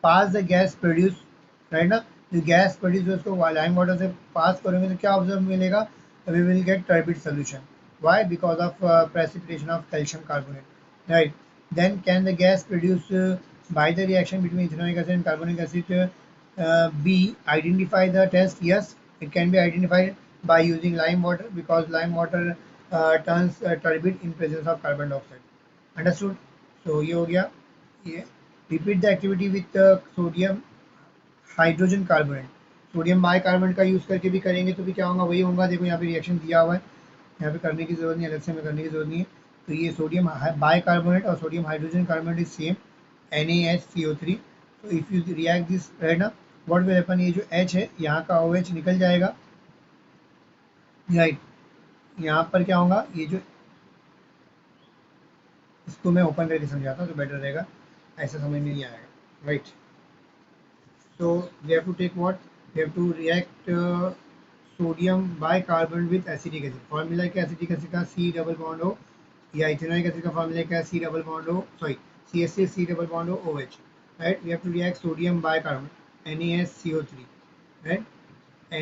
पास द गैस प्रोड्यूस, राइट ना। जो गैस प्रोड्यूस है उसको लाइम वाटर से पास करेंगे तो क्या ऑब्जर्व मिलेगा, we will get turbid solution, why, because of precipitation of calcium carbonate, right। Then can the gas produced by the reaction between ethanoic acid and carbonic acid be identify the test, yes, it can be identified by using lime water, because lime water turns turbid in presence of carbon dioxide, understood। so ये हो गया ये। repeat the activity with sodium hydrogen carbonate, sodium by carbonate का use करके भी करेंगे तो भी क्या होगा, वही होगा। देखो यहाँ पे रिएक्शन दिया हुआ है, यहाँ पे करने की जरूरत नहीं, अलग से हमें करने की जरूरत नहीं है। तो ये सोडियम बाई कार्बोनेट और sodium hydrogen carbonate is same, NaHCO3। तो if you react this, right ना, व्हाट विल हैपन, ये जो H है यहाँ का OH निकल जाएगा, राइट। यहाँ पर क्या होगा, ये जो, इसको मैं ओपन करके समझाता हूँ तो बेटर रहेगा, ऐसा समझ में नहीं आएगा, right. So we have to take what? We have to react sodium bicarbonate with acetic acid. Formula क्या acetic acid का, C double bond O, या ethanoic acid का formula क्या, C double bond O, sorry, CH C double bond O OH, right? We have to react sodium bicarbonate NaSCO3, right?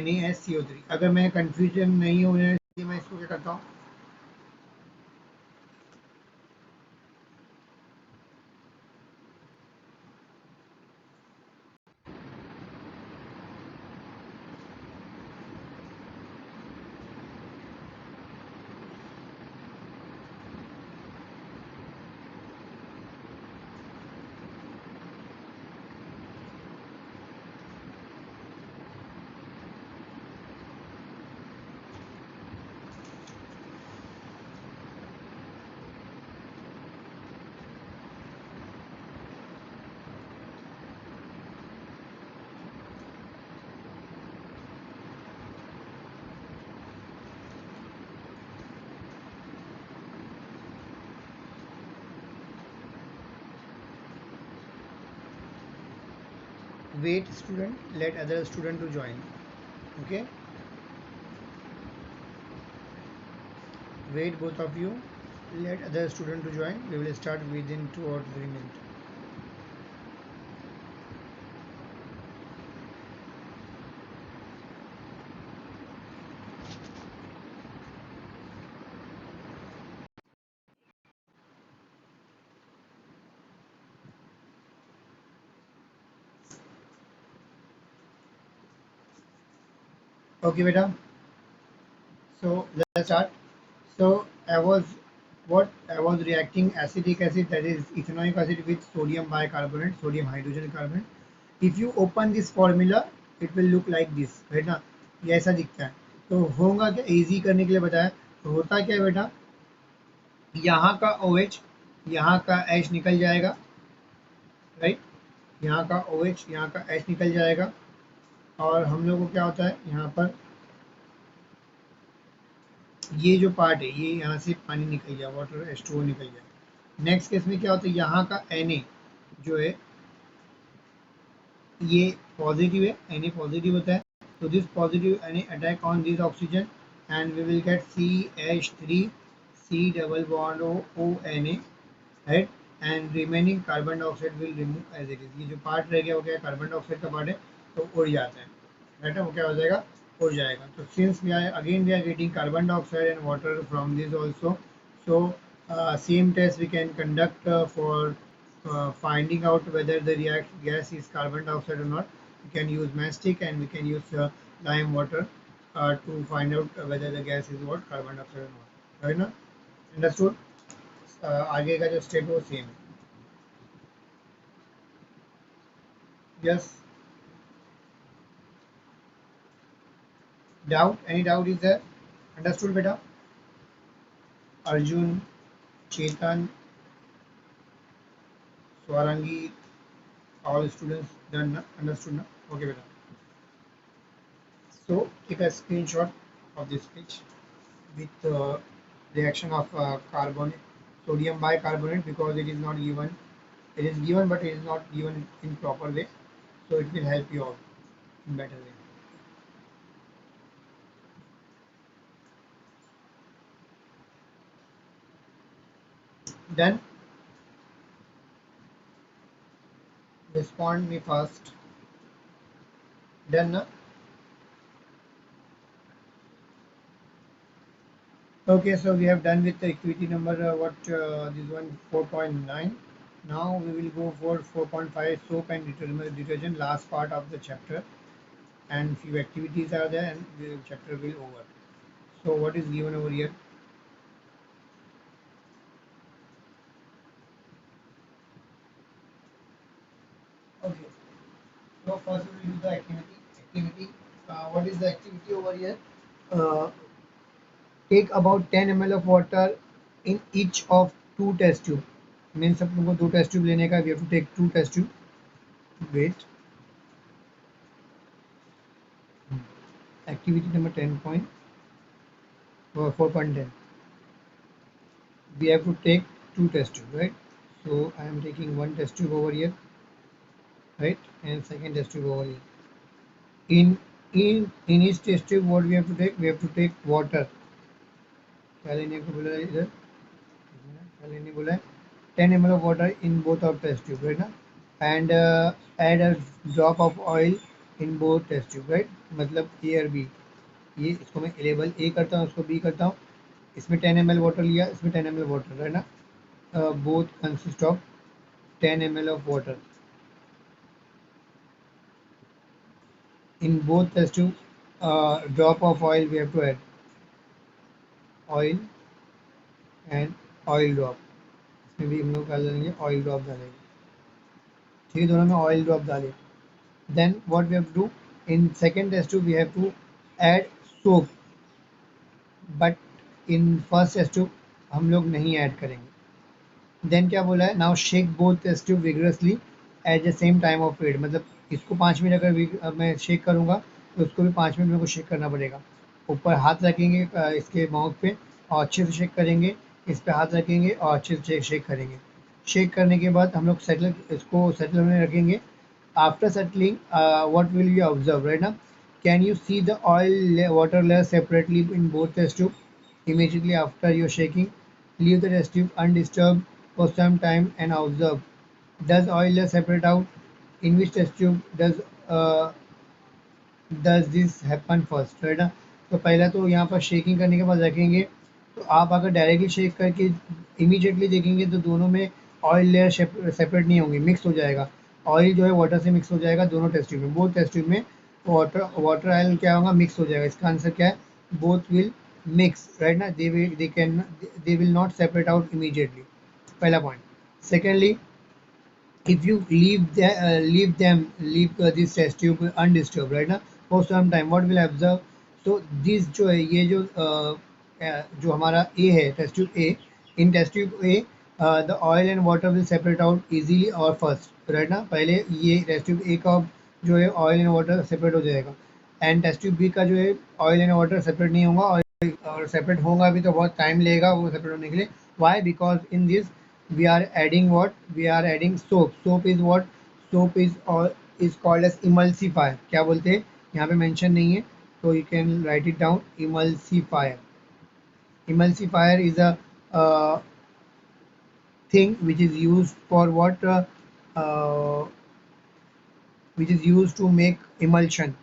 NaSCO3। अगर मैं confusion नहीं होने मैं इसको क्या करता हूँ, wait student, let other student to join, okay, wait both of you, let other student to join, we will start within 2 or 3 minutes। Okay beta, so let's start। So I was reacting acetic acid, that is ethanoic acid, with sodium bicarbonate, sodium hydrogen carbonate। If you open this formula, it will look like this, right ना, ये ऐसा दिखता है। तो होगा क्या, easy करने के लिए बताया, तो होता क्या है बेटा, यहाँ का OH यहाँ का H निकल जाएगा, राइट, यहाँ का OH यहाँ का H निकल जाएगा, और हम लोग को क्या होता है, यहाँ पर ये जो पार्ट है, ये यहाँ से पानी निकल गया, वाटर H2O निकल गया। नेक्स्ट केस में क्या होता है, यहाँ का Na जो है ये पॉजिटिव है, Na पॉजिटिव होता है, तो this positive Na attack on this oxygen and we will get CH3 C double bond O Na, right, and remaining carbon dioxide will remove as it is. ये जो part रह गया हो गया कार्बन डाइऑक्साइड का पार्ट है, तो उड़ जाता है, राइट, वो क्या हो जाएगा, उड़ जाएगा। तो since we are getting carbon dioxide and water from this also, so same test we can conduct for finding out whether the gas is carbon dioxide or not. We can use mastic and we can use lime water to find out whether the gas is what, carbon dioxide or not, right ना, understood। आगे का जो step है वो same है, yes. Doubt, any doubt is there, understood बेटा, अर्जुन, चेतन, स्वारंगी, all students done na? Understood na? Okay beta, so take a screenshot of this page with reaction of carbon, sodium bicarbonate, because it is not given. It is given, but it is not given in proper way. So it will help you out in better way. Done. Respond me fast. Done. Na? Okay, so we have done with the activity number this one 4.9. Now we will go for 4.5, soap and detergent, last part of the chapter, and few activities are there and the chapter will over. So what is given over here? Okay, so first we will do the activity. What is the activity over here? Uh, Take about 10 ml of water in each of two test tube. Means अपन को दो test tube लेने का, we have to take two test tube. Wait. Activity number 4.10. We have to take two test tube, right? So I am taking one test tube over here, right, and second test tube over here. In each test tube, what we have to take? We have to take water. क्या लेने को बोला है इधर? क्या लेने बोला है? 10 ml of water in both of test tube, right ना? And add a drop of oil in both test tube, right? मतलब A और B. ये इसको मैं लेबल A करता हूँ, इसको B करता हूँ. इसमें 10 ml वाटर लिया, इसमें 10 ml वाटर, है ना? Both consist of 10 ml of water. In both test tube, drop of oil we have to add. Oil and oil drop. इसमें भी हम लोग क्या डालेंगे? Oil drop डालेंगे. ठीक है, दोनों में oil drop डालें. Then what we have to do? In second test tube we have to add soap. But in first test tube हम लोग नहीं ऐड करेंगे. देन क्या बोला है? Now shake both test tube vigorously at the same time of period. मतलब इसको 5 minute अगर मैं शेक करूँगा तो उसको भी 5 मिनट मेरे को शेक करना पड़ेगा. ऊपर हाथ रखेंगे इसके माउथ पे और अच्छे से शेक करेंगे. इस पे हाथ रखेंगे और अच्छे से शेक करेंगे. शेक करने के बाद हम लोग इसको सेटल होने रखेंगे. After settling what will you observe right ना? Can you see the oil water layer separately in both test tube? Immediately after your shaking, leave the test tube undisturbed for some time and observe. Does oil layer separate out? In which test tube uh, does this happen first? Right ना? तो पहला तो यहाँ पर shaking करने के बाद रखेंगे. तो आप अगर डायरेक्टली शेक करके इमीडिएटली देखेंगे तो दोनों में ऑयल लेयर सेपरेट नहीं होंगे, मिक्स हो जाएगा. ऑयल जो है वाटर से मिक्स हो जाएगा दोनों टेस्ट ट्यूब में. बोथ टेस्ट ट्यूब में वाटर ऑयल क्या होगा? मिक्स हो जाएगा. इसका आंसर क्या है? Both will mix, right now they will not separate out immediately. पहला point. Secondly, if you leave this test tube undisturbed, right now for some time, what will observe? So this जो है ये जो हमारा A है, test tube A, in test tube A the oil and water will separate out easily or first, right ना? पहले ये test tube A का जो है oil and water separate हो जाएगा. एंड टेस्ट ट्यूब बी का जो है ऑयल एंड वाटर सेपरेट नहीं होगा, और सेपरेट होगा भी तो बहुत टाइम लेगा वो सेपरेट होने के लिए. Why? Because in this we are adding what? We are adding soap. Soap is what? Soap is called as emulsifier. क्या बोलते हैं? यहाँ पे मेंशन नहीं है तो you can write it down. Emulsifier. Emulsifier is a thing which is used for what? Which is use to make emulsion.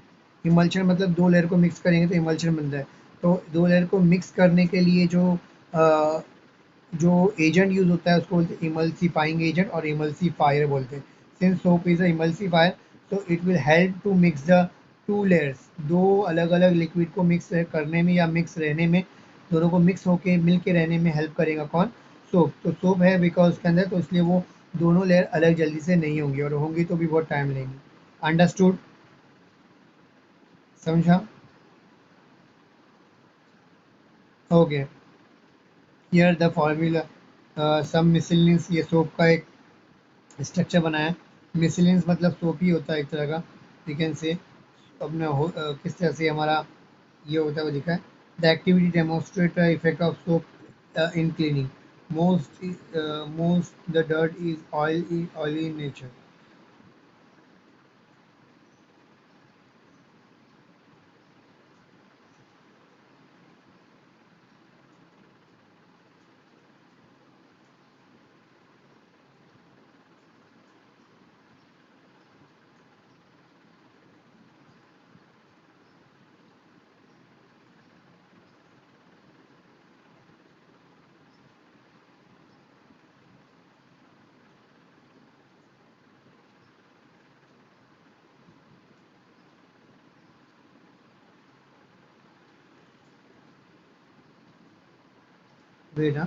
Emulsion मतलब दो लेयर को मिक्स करेंगे तो इमल्शन बनता है. तो दो लेयर को मिक्स करने के लिए जो एजेंट यूज होता है उसको बोलते हैं इमल्सीफाइंग एजेंट और इमल्सीफायर बोलते हैं. Since soap is a emulsifier तो it will help to mix the two layers. दो अलग अलग लिक्विड को मिक्स करने में या मिक्स रहने में, दोनों को मिक्स होके मिल के रहने में हेल्प करेगा कौन? सोप. तो सोप है बिकॉज उसके अंदर, तो इसलिए वो दोनों लेयर अलग जल्दी से नहीं होंगी, और होंगी तो भी बहुत टाइम लेंगी. अंडरस्टूड? समझा? Okay. Here the formula some miscellaneous. ये सोप का एक स्ट्रक्चर बनाया है. मिसलिनियस मतलब सोप ही होता है एक तरह का, यू कैन से. अपने किस तरह से हमारा ये होता है वो लिखा है. The activity demonstrate effect of soap in cleaning. Most the dirt is oily in nature. Wait, huh?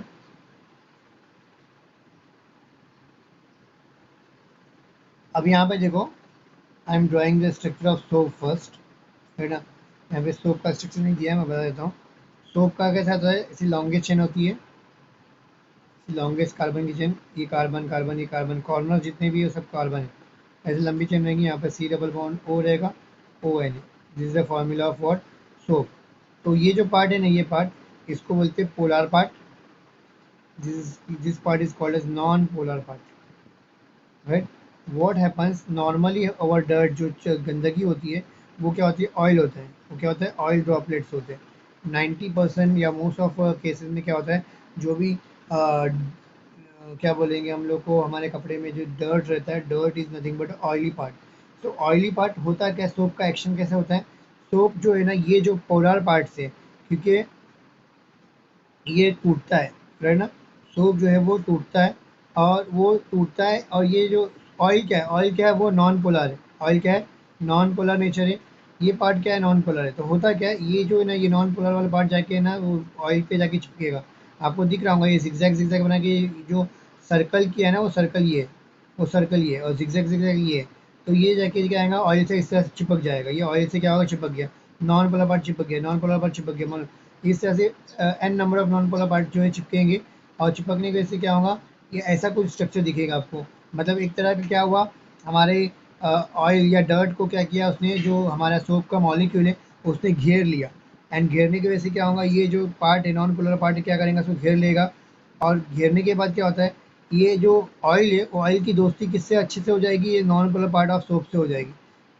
अब यहाँ पे देखो, I am drawing the structure of soap first, है ना। यहाँ पे सोप का स्ट्रक्चर नहीं दिया है, मैं बता देता हूँ। सोप का कैसा होता है, ऐसी लॉन्गेस्ट चेन होती है, लॉन्गेस्ट कार्बन की चेन, ये कार्बन कार्बन ये कार्बन, कॉर्नर जितने भी है सब कार्बन है। ऐसे लंबी चेन रहेंगी, यहाँ पे सी डबल बॉन्ड ओ रहेगा, O N. This is the formula of what, soap. तो ये जो पार्ट है ना, ये पार्ट इसको बोलते हैं polar part. This part is called as non polar part, right. What happens normally our dirt, जो गंदगी होती है वो क्या होती है, ऑयल होता है। वो क्या होता है, ऑयल ड्रॉपलेट्स होते हैं। 90% या मोस्ट ऑफ केसेस में क्या होता है, जो भी क्या बोलेंगे हम लोग को, हमारे कपड़े में जो डर्ट रहता है, dirt is nothing but oily part. तो ऑयली पार्ट होता क्या, सोप का एक्शन कैसे होता है, सोप जो है ना, ये जो पोलर पार्ट से, क्योंकि ये टूटता है, राइट ना। सोप जो है वो टूटता है, और वो टूटता है, और ये जो ऑयल क्या है, ऑयल क्या है, वो नॉन पोलर है। ऑयल क्या है, नॉन पोलर नेचर है। ये पार्ट क्या है, नॉन पोलर है। तो होता क्या है, ये जो है ना, ये नॉन पोलर वाला पार्ट जाके ना वो ऑयल पे जाके चिपकेगा। आपको दिख रहा होगा, ये जिगजैग जिगजैग बना के जो सर्कल किया है ना, वो सर्कल ये है, वो सर्कल ये है, और जिगजैग जिगजैग ये है। तो ये जाके क्या आएगा, ऑयल से इस तरह से चिपक जाएगा। ये ऑयल से क्या होगा, चिपक गया, नॉन पोलर पार्ट चिपक गया, नॉन पोलर पार्ट चिपक गया। इस तरह से n number of non polar part जो है चिपकेंगे, और चिपकने की वजह से क्या होगा, ये ऐसा कुछ स्ट्रक्चर दिखेगा आपको। मतलब एक तरह का क्या हुआ, हमारे ऑयल या डर्ट को क्या किया उसने, जो हमारा सोप का मॉलिक्यूल है उसने घेर लिया। एंड घेरने की वजह से क्या होगा, ये जो पार्ट है, नॉन पोलर पार्ट क्या करेगा, उसको घेर लेगा। और घेरने के बाद क्या होता है, ये जो ऑयल है, ऑयल की दोस्ती किससे अच्छे से हो जाएगी, ये non polar part of soap से हो जाएगी।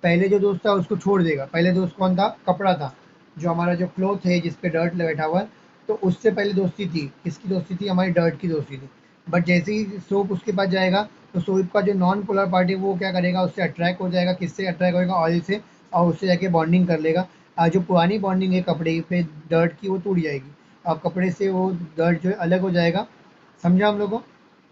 पहले जो दोस्त था उसको छोड़ देगा। पहले दोस्त कौन था, कपड़ा था, जो हमारा जो क्लॉथ है जिस पे डर्ट बैठा हुआ है। तो उससे पहले दोस्ती थी, किसकी दोस्ती थी, हमारी डर्ट की दोस्ती थी। बट जैसे ही सोप उसके पास जाएगा, तो सोप का जो नॉन पोलर पार्ट है वो क्या करेगा, उससे अट्रैक्ट हो जाएगा। किससे अट्रैक्ट होगा, ऑयल से, और उससे जाके बॉन्डिंग कर लेगा। जो पुरानी बॉन्डिंग है कपड़े पे डर्ट की, वो टूट जाएगी, और कपड़े से वो डर्ट जो है अलग हो जाएगा। समझा हम लोग को।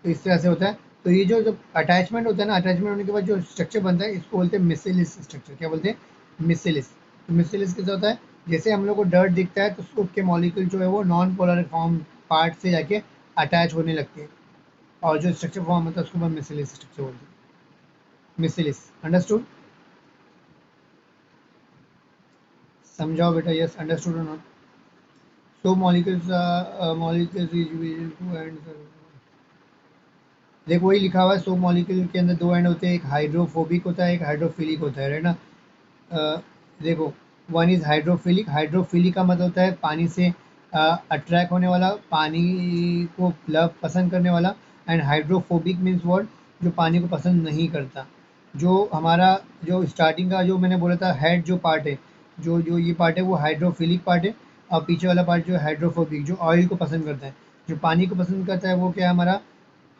तो इस तरह से होता है। तो ये जो जब अटैचमेंट होता है ना, अटैचमेंट होने के बाद जो स्ट्रक्चर बनता है, इसको बोलते हैं मिसेलिस स्ट्रक्चर। क्या बोलते हैं, मिसेलिस। तो मिसेलिस कैसे होता है, जैसे हम लोग को डर्ट दिखता है, तो सोप के मॉलिक्यूल जो है वो नॉन पोलर फॉर्म पार्ट से जाके अटैच होने लगते हैं, और जो स्ट्रक्चर फॉर्म होता है उसको हम मिसेलिस स्ट्रक्चर बोलते हैं। मिसेलिस, अंडरस्टूड। समझाओ बेटा, यस अंडरस्टूड और नॉट। सो मॉलिक्यूल्स देखो वही लिखा हुआ है, सोप मॉलिक्यूल के अंदर दो एंड होते हैं, एक हाइड्रोफोबिक होता है, एक हाइड्रोफिलिक होता है, ना। अ, देखो, वन इज हाइड्रोफिलिक। हाइड्रोफिलिक का मतलब होता है पानी से अट्रैक्ट होने वाला, पानी को लव पसंद करने वाला। एंड हाइड्रोफोबिक मीन्स वर्ड, जो पानी को पसंद नहीं करता। जो हमारा जो स्टार्टिंग का जो मैंने बोला था, हेड जो पार्ट है, जो जो ये पार्ट है वो हाइड्रोफिलिक पार्ट है। और पीछे वाला पार्ट जो है हाइड्रोफोबिक, जो ऑयल को पसंद करता है। जो पानी को पसंद करता है वो क्या है, हमारा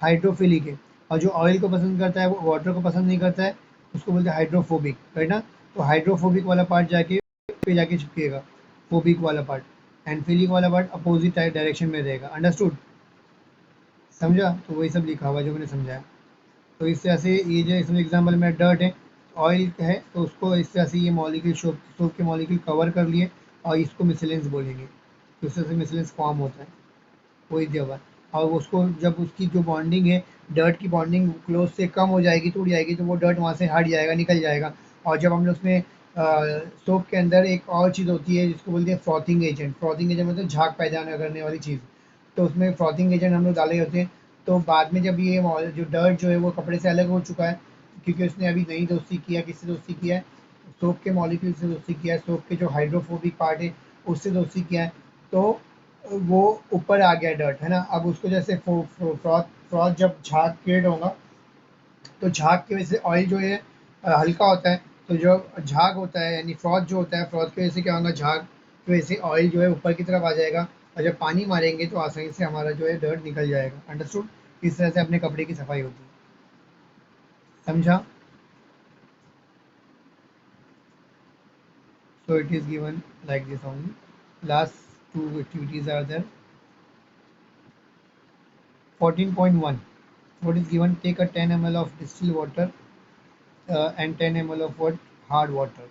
हाइड्रोफिलिक है। और जो ऑयल को पसंद करता है, वो वाटर को पसंद नहीं करता है, उसको बोलते हैं हाइड्रोफोबिक, राइट ना। तो हाइड्रोफोबिक वाला पार्ट जाके पे जाके चिपकेगा, फोबिक वाला पार्ट। एंड फिलिक वाला पार्ट अपोजिट डायरेक्शन में रहेगा, अंडरस्टूड। समझा। तो वही सब लिखा हुआ है जो मैंने समझाया। तो इस तरह से ये जो इसमें एग्जाम्पल में डर्ट है, ऑयल है, तो उसको इस तरह से ये मॉलिक्यूल सोप सोप के मॉलिक्यूल कवर कर लिए, और इसको मिसलेंस बोलेंगे। तो इस तरह से मिसलेंस फॉर्म होता है, वही दिया हुआ है। और उसको जब उसकी जो बॉन्डिंग है, डर्ट की बॉन्डिंग क्लोज से कम हो जाएगी, टूट जाएगी, तो वो डर्ट वहाँ से हट जाएगा, निकल जाएगा। और जब हम लोग उसमें सोप के अंदर एक और चीज़ होती है जिसको बोलते हैं फ्रॉथिंग एजेंट। फ्रॉथिंग एजेंट मतलब झाग पैदा करने वाली चीज़। तो उसमें फ्रॉथिंग एजेंट हम लोग डाले होते हैं। तो बाद में जब ये जो डर्ट जो है वो कपड़े से अलग हो चुका है, क्योंकि उसने अभी नई दोस्ती किया, किससे दोस्ती किया है, सोप के मॉलिक्यूल से दोस्ती किया है, सोप के जो हाइड्रोफोबिक पार्ट है उससे दोस्ती किया है। तो वो ऊपर आ गया डर्ट, है ना। अब उसको जैसे फ्रॉथ फ्रॉथ जब झाग क्रिएट होगा तो झाग की वजह से ऑयल जो है हल्का होता है, तो जो झाग होता है यानी फ्रॉथ जो होता है, फ्रॉथ की वजह से क्या होगा, झाग की वजह से ऑयल जो है ऊपर की तरफ आ जाएगा, और जब पानी मारेंगे तो आसानी से हमारा जो है डर्ट निकल जाएगा। अंडरस्टूड। इस तरह से अपने कपड़े की सफाई होती है। समझा। So it is given like this only. Last two activities are there. 14.1. What is given? Take a 10 ml of distilled water and 10 ml of what? Hard water.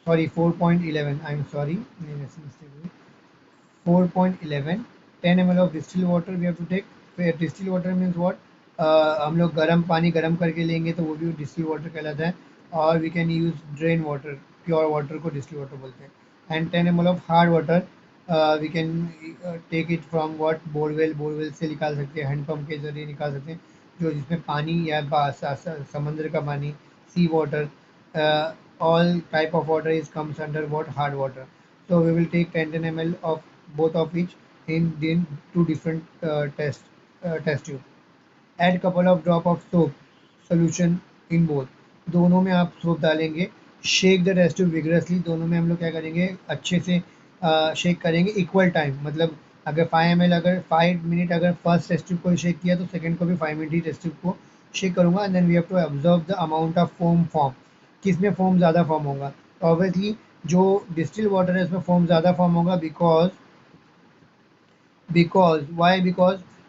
Sorry, 4.11. I'm sorry. 4.11. 10 ml of distilled water we have to take. फिर distilled water means what? हम लोग गर्म पानी गर्म करके लेंगे तो वो भी distilled water कहलाता है, और we can use drain water, pure water को distilled water बोलते हैं. And 10 ml of hard water we can take it from what? borewell से निकाल सकते हैं, हैंड पंप के जरिए निकाल सकते हैं, जो जिसमें पानी या समंदर का पानी, सी water, all type of water is comes under what? Hard water. So we will take 10 ml of both of each in two different test tube. Add couple of drop of soap solution in both. दोनों में आप soap डालेंगे. Shake the test tube vigorously. दोनों में हम लोग क्या करेंगे, अच्छे से शेक करेंगे इक्वल टाइम. मतलब अगर 5 ml, अगर 5 मिनट अगर फर्स्ट टेस्ट ट्यूब को शेक किया तो सेकंड को भी 5 मिनट ही टेस्ट ट्यूब को शेक करूंगा. And then we have to observe the amount of foam form. किस में फोम ज़्यादा फॉर्म होगा? ऑब्वियसली जो डिस्टिल वाटर है उसमें फोम ज़्यादा फॉर्म होगा,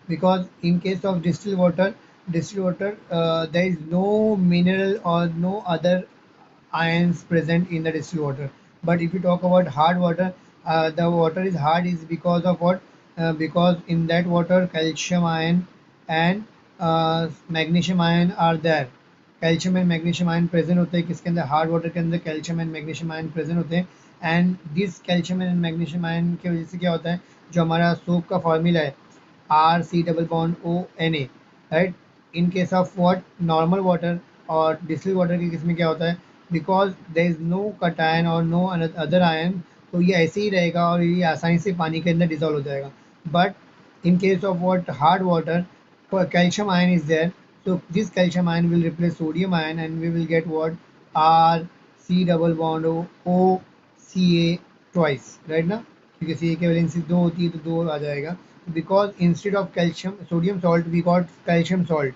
because in case of distilled water there is no mineral or no other ions present in the distilled water. But if you talk about hard water, the water is hard is because of what? Because in that water calcium ion and magnesium ion are there. Calcium and magnesium ion present होते हैं किसके अंदर? Hard water के अंदर calcium and magnesium ion present होते हैं. And this calcium and magnesium ion की वजह से क्या होता है, जो हमारा सोप का फॉर्मूला है RC double bond ONA, right. In case of what? Normal water और डिस्टिल्ड वाटर के केस में क्या होता है, because there is no cation और नो अदर आयन, तो ये ऐसे ही रहेगा और ये आसानी से पानी के अंदर डिजोल्व हो जाएगा. But in case of what? Hard water, calcium ion is there, so this calcium ion will replace sodium ion and we will get what? RC double bond O CA twice, right ना, क्योंकि सी ए की valency 2 होती है तो 2 आ जाएगा. Because instead of calcium sodium salt we got calcium salt.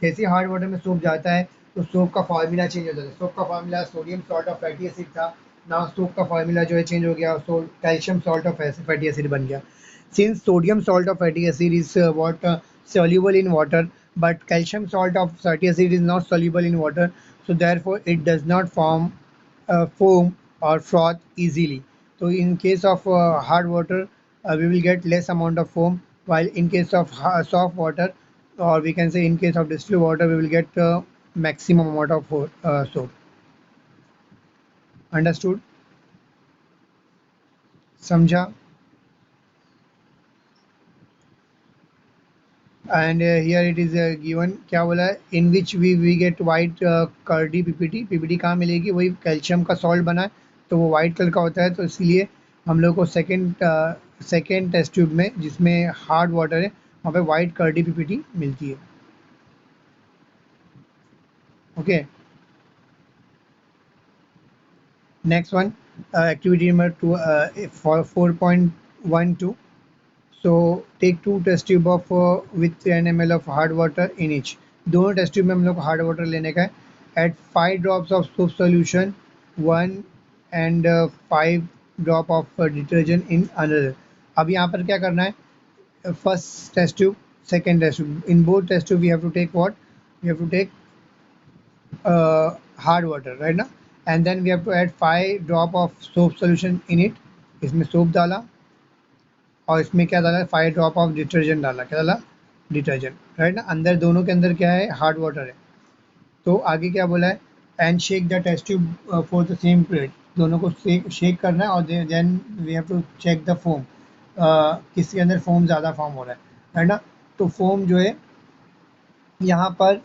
जैसे hard water में सोप जाता है तो सोप का फॉर्मूला चेंज हो जाता है. सोप का formula sodium salt of fatty acid था, नाउ सोप का फॉर्मूला जो है चेंज हो गया, so calcium salt of fatty acid बन गया. Since sodium salt of fatty acid is soluble in water, but calcium salt of fatty acid is not soluble in water, so therefore it does not form foam or froth easily. So in case of hard water, we will get less amount of foam, while in case of soft water, or we can say in case of distilled water, we will get maximum amount of soap. Understood? समझा. And here it is given, क्या बोला है, in which we get white curdy PPT कहाँ मिलेगी, वही calcium का salt बना है तो वो वाइट कलर का होता है, तो इसलिए हम लोग को सेकेंड टेस्ट ट्यूब में जिसमें हार्ड वाटर है वहाँ पे वाइट कर्डी पीपीटी मिलती है. Okay. Next one, activity number 4.12. So take two test tube of with 10 ml of hard water in each. दोनों टेस्ट ट्यूब में हम लोग को हार्ड वाटर लेने का है. Add 5 drops of soap solution 1 and 5 drop of detergent in another. अब यहाँ पर क्या करना है, first test tube, second test tube, in both test tube we have to take what? We have to take hard water, right ना. And then we have to add 5 drop of soap solution in it. इसमें soap डाला और इसमें क्या डाला? 5 drop of detergent डाला. क्या डाला? डिटर्जेंट, राइट ना. अंदर दोनों के अंदर क्या है? हार्ड वाटर है. तो आगे क्या बोला है? And shake the test tube for the same period. दोनों को शेक करना है और then we have to check the foam, किसके अंदर फोम ज़्यादा फॉर्म हो रहा है, राइट ना. तो फोम जो है यहाँ पर,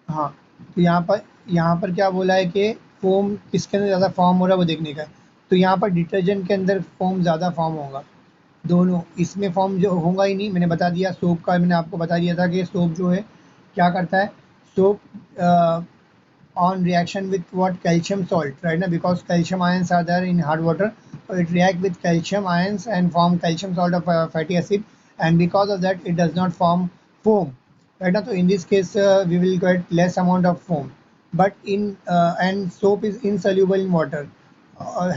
हाँ, तो यहाँ पर क्या बोला है कि फोम किसके अंदर ज़्यादा फॉर्म हो रहा है वो देखने का है। तो यहाँ पर डिटर्जेंट के अंदर फोम ज़्यादा फॉर्म होगा, दोनों इसमें फॉर्म जो होगा ही नहीं। मैंने बता दिया सोप का, मैंने आपको बता दिया था कि सोप जो है क्या करता है, soap on reaction with what calcium salt, right now, because calcium ions are there in hard water, so it react with calcium ions and form calcium salt of fatty acid, and because of that it does not form foam, right now. So in this case we will get less amount of foam, but in and soap is insoluble in water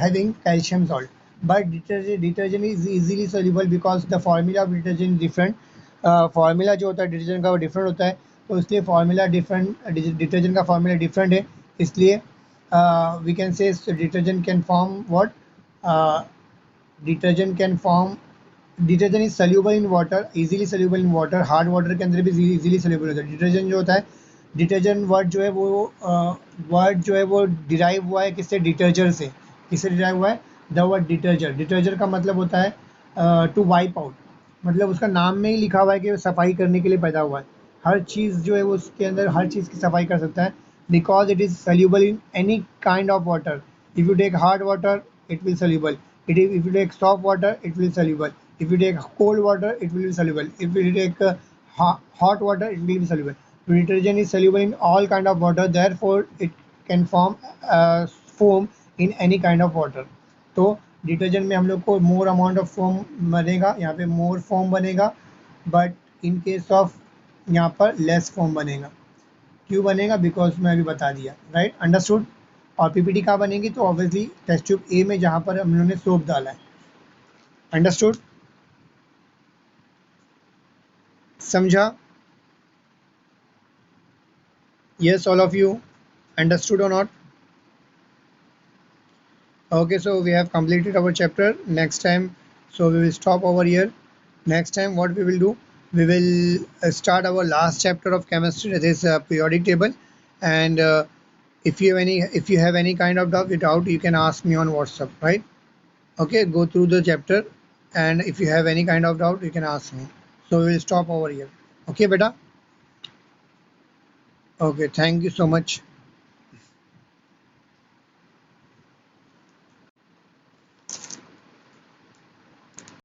having calcium salt, but detergent is easily soluble because the formula of detergent is different. Formula जो होता है detergent का वो different होता है, तो इसलिए formula different, detergent का फार्मूला डिफरेंट है, इसलिए we can say detergent can form what, detergent can form, detergent is soluble in water, easily soluble in water, hard water के अंदर भी इजीली सोल्यूबल होता है। डिटर्जेंट जो होता है, डिटर्जेंट वर्ड जो है वो वर्ड जो है वो डिराइव हुआ है किससे, डिटर्जर से। किससे डिराइव हुआ है, द वर्ड डिटर्जर। डिटर्जर का मतलब होता है टू वाइप आउट, मतलब उसका नाम में ही लिखा हुआ है कि सफाई करने के लिए पैदा हुआ है। हर चीज़ जो है वो उसके अंदर हर चीज़ की सफाई कर सकता है, because it is soluble in any kind of water. If you take hard water it will soluble, if you take soft water it will soluble, if you take cold water it will be soluble, if you take hot water it will be soluble. Detergent is soluble in all kind of water, therefore it can form foam in any kind of water. तो detergent में हम लोग को more amount of foam बनेगा, यहाँ पे मोर foam बनेगा, but in case of यहाँ पर लेस फोम बनेगा। क्यों बनेगा, बिकॉज मैं अभी बता दिया, राइट, अंडरस्टूड। और पीपीटी कहाँ बनेगी, तो ऑब्वियसली टेस्ट ट्यूब ए में जहाँ पर हम लोगों ने सोप डाला है, अंडरस्टूड, समझा? yes, all of you understood or not? Okay, so we have completed our chapter. Next time, so we will stop over here. Next time what we will do, we will start our last chapter of chemistry, that is periodic table. And if you have any kind of doubt you can ask me on WhatsApp, right? Okay, go through the chapter, and if you have any kind of doubt you can ask me. So we will stop over here. Okay beta. Okay, thank you so much.